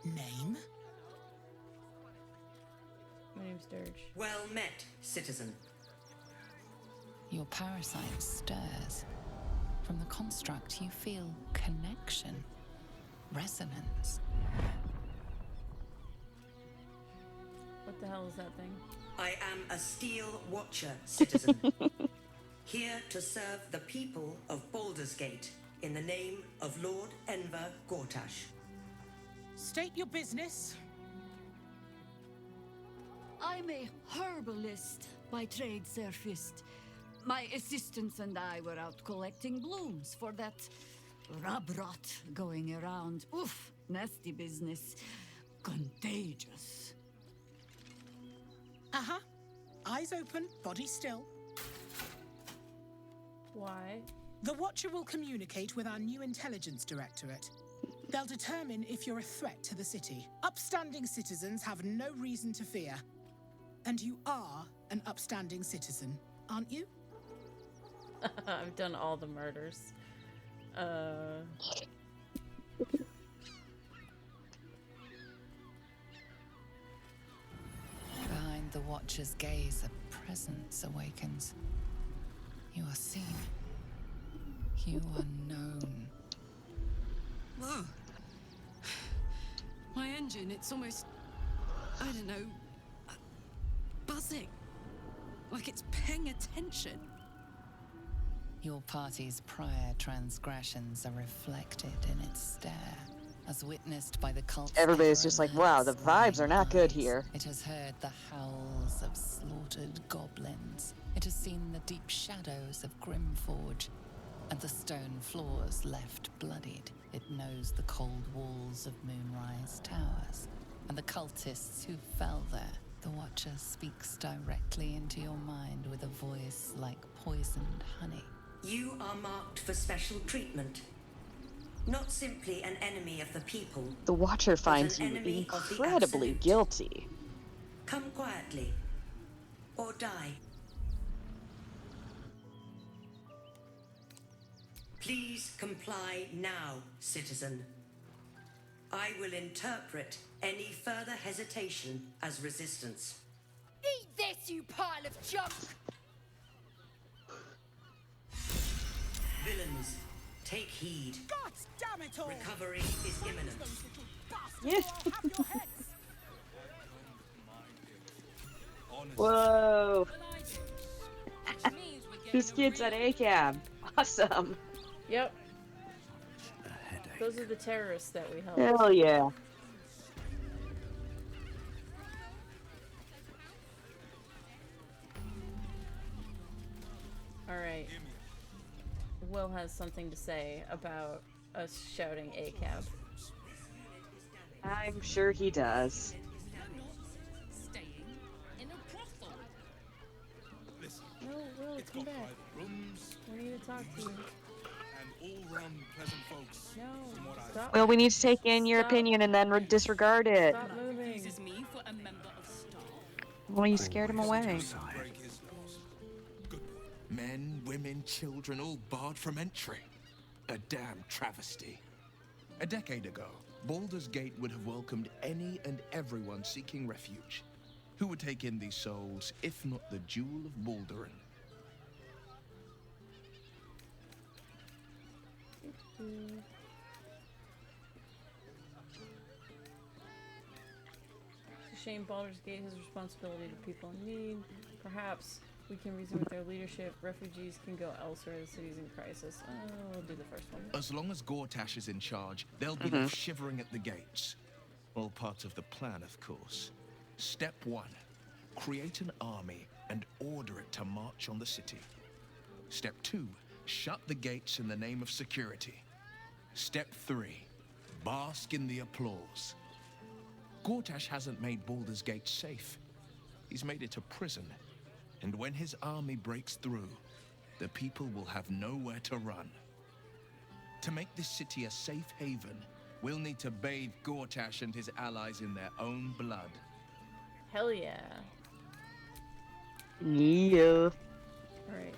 Speaker 16: Name?
Speaker 1: My name's Durge.
Speaker 15: Well met, citizen.
Speaker 17: Your parasite stirs. From the construct, you feel connection, resonance.
Speaker 1: What the hell is that thing?
Speaker 15: I am a Steel Watcher, citizen. Here to serve the people of Baldur's Gate in the name of Lord Enver Gortash.
Speaker 16: State your business.
Speaker 9: I'm a herbalist by trade, Sir Fist. My assistants and I were out collecting blooms for that rub rot going around. Oof, nasty business. Contagious.
Speaker 16: Uh-huh. Eyes open, body still.
Speaker 1: Why?
Speaker 16: The Watcher will communicate with our new intelligence directorate. They'll determine if you're a threat to the city. Upstanding citizens have no reason to fear. And you are an upstanding citizen, aren't you?
Speaker 1: I've done all the murders.
Speaker 17: Behind the Watcher's gaze, a presence awakens. You are seen. You are known.
Speaker 20: Whoa. My engine, it's almost, I don't know, buzzing. Like it's paying attention.
Speaker 17: Your party's prior transgressions are reflected in its stare, as witnessed by the cult.
Speaker 2: Everybody's just like, wow, the vibes are not good here.
Speaker 17: It has heard the howls of slaughtered goblins. It has seen the deep shadows of Grimforge, and the stone floors left bloodied. It knows the cold walls of Moonrise Towers, and the cultists who fell there. The Watcher speaks directly into your mind with a voice like poisoned honey.
Speaker 15: You are marked for special treatment. Not simply an enemy of the people.
Speaker 2: The Watcher finds you incredibly guilty.
Speaker 15: Come quietly, or die. Please comply now, citizen. I will interpret any further hesitation as resistance.
Speaker 22: Eat this, you pile of junk!
Speaker 15: Villains, take heed.
Speaker 16: God damn it all!
Speaker 15: Recovery is imminent.
Speaker 2: Yeah. Whoa. Who's kids at ACAB? Awesome.
Speaker 1: Yep. Those are the terrorists that we helped.
Speaker 2: Hell yeah.
Speaker 1: Alright. Will has something to say about us shouting ACAB.
Speaker 2: I'm sure he does.
Speaker 20: Staying in a brothel.
Speaker 1: No, Will, come back.
Speaker 3: Rooms
Speaker 1: We need to talk to you.
Speaker 3: and all-round pleasant folks.
Speaker 1: No,
Speaker 3: from what
Speaker 1: stop.
Speaker 2: Well, we need to take in your
Speaker 1: Stop.
Speaker 2: opinion and then disregard it.
Speaker 1: Stop moving.
Speaker 20: Uses me for a member of staff.
Speaker 2: Well, you scared him away.
Speaker 3: Break his laws. Good boy.
Speaker 11: Men, women, children, all barred from entry. A damn travesty. A decade ago, Baldur's Gate would have welcomed any and everyone seeking refuge. Who would take in these souls, if not the Jewel of Baldurin?
Speaker 1: It's a shame Baldur's Gate has responsibility to people in need. Perhaps we can reason with their leadership. Refugees can go elsewhere. The city's in crisis. We'll do the first one.
Speaker 11: As long as Gortash is in charge, they'll be left shivering at the gates. All part of the plan, of course. Step 1. Create an army and order it to march on the city. Step 2. Shut the gates in the name of security. Step 3. Bask in the applause. Gortash hasn't made Baldur's Gate safe. He's made it a prison. And when his army breaks through, the people will have nowhere to run. To make this city a safe haven, we'll need to bathe Gortash and his allies in their own blood.
Speaker 1: Hell yeah.
Speaker 2: Yeah.
Speaker 1: Alright.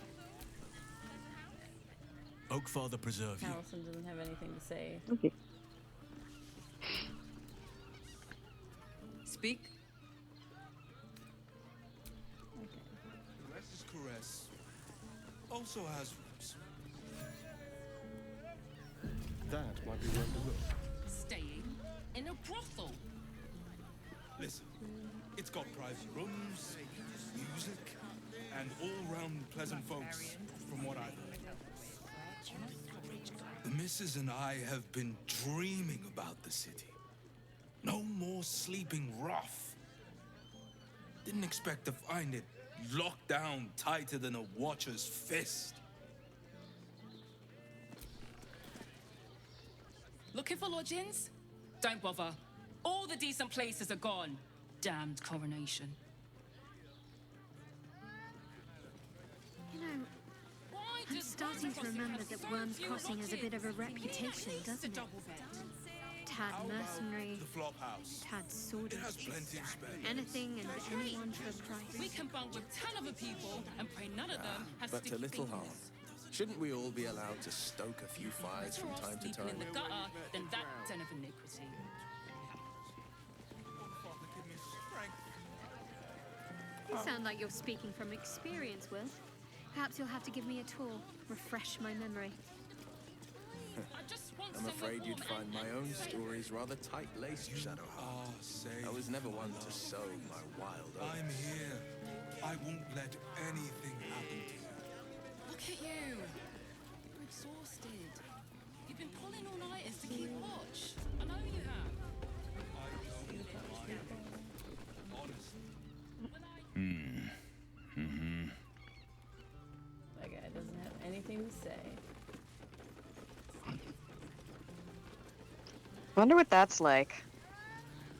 Speaker 21: Oakfather preserve you.
Speaker 1: Allison doesn't have anything to say.
Speaker 2: Okay.
Speaker 20: Speak.
Speaker 3: Caress's caress also has roots.
Speaker 14: That might be worth a look.
Speaker 20: Staying in a brothel.
Speaker 3: Listen, it's got private rooms, music, and all-round pleasant folks, from what I've heard. The missus and I have been dreaming about the city. No more sleeping rough. Didn't expect to find it locked down tighter than a watcher's fist.
Speaker 20: Looking for lodgings? Don't bother. All the decent places are gone. Damned coronation.
Speaker 12: You know, I'm starting to remember that Worm's Crossing has a bit of a reputation, doesn't it? Tad mercenary,
Speaker 3: The flop house.
Speaker 12: tad sordid.
Speaker 3: It has plenty of space.
Speaker 12: Anything and anyone for a price.
Speaker 20: We can bunk with 10 other people and pray none of them has
Speaker 8: But
Speaker 20: sticky
Speaker 8: a little
Speaker 20: fingers.
Speaker 8: harm. Shouldn't we all be allowed to stoke a few fires from
Speaker 20: Better off
Speaker 8: time to
Speaker 20: sleeping
Speaker 8: time?
Speaker 20: in the gutter than that den of iniquity.
Speaker 12: You sound like you're speaking from experience, Will. Perhaps you'll have to give me a tour, refresh my memory.
Speaker 8: I'm afraid you'd find my own stories rather tight-laced, Shadowheart. I was never one to sow my wild oats.
Speaker 3: I'm here. I won't let anything happen to you.
Speaker 20: Look at you. You're exhausted. You've been pulling all-nighters to keep watch. I know you have.
Speaker 1: That guy doesn't have anything to say.
Speaker 2: Wonder what that's like.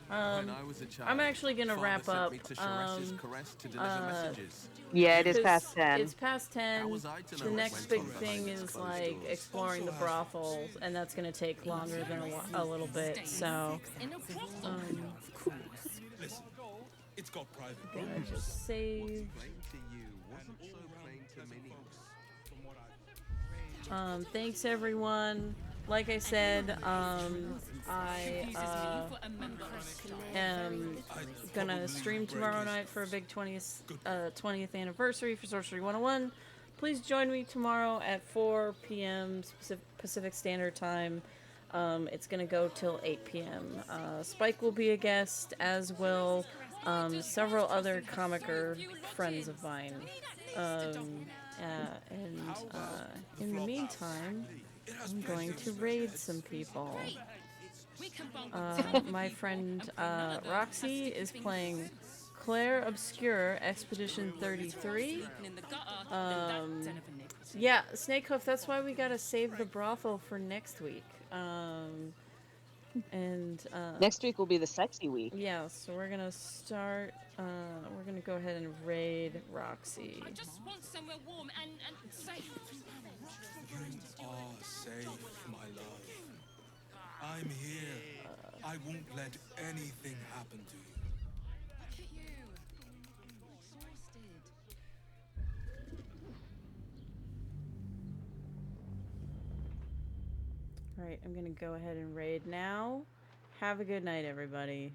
Speaker 8: When I was a child,
Speaker 1: I'm actually gonna
Speaker 8: Father
Speaker 1: wrap
Speaker 8: sent
Speaker 1: up.
Speaker 8: me to Sharesh's caress to deliver messages.
Speaker 2: Yeah, it is
Speaker 1: because
Speaker 2: past 10.
Speaker 1: It's past 10.
Speaker 8: How was I to know
Speaker 1: The
Speaker 8: it
Speaker 1: next
Speaker 8: went
Speaker 1: big
Speaker 8: on
Speaker 1: thing
Speaker 8: behind
Speaker 1: is
Speaker 8: closed
Speaker 1: like
Speaker 8: doors?
Speaker 1: exploring the brothels, and that's gonna take longer than a little bit. So,
Speaker 3: Listen, it's got private
Speaker 1: gonna
Speaker 3: rooms.
Speaker 1: just save. Thanks everyone. Like I said, I am gonna stream tomorrow night for a big 20th anniversary for Sorcery 101. Please join me tomorrow at 4 p.m. Pacific Standard Time. It's gonna go till 8 p.m. Spike will be a guest, as will several other comicer friends of mine. In the meantime, I'm going to raid some people. My friend Roxy is playing Claire Obscure Expedition 33. Yeah, Snakehoof, that's why we gotta save the brothel for next week.
Speaker 2: Next week will be the sexy week.
Speaker 1: Yeah, so we're gonna start. We're gonna go ahead and raid Roxy.
Speaker 7: I just want somewhere warm and safe.
Speaker 3: You are safe, my love. I'm here. I won't let anything happen to you.
Speaker 20: Look at you. Exhausted.
Speaker 1: Alright, I'm gonna go ahead and raid now. Have a good night, everybody.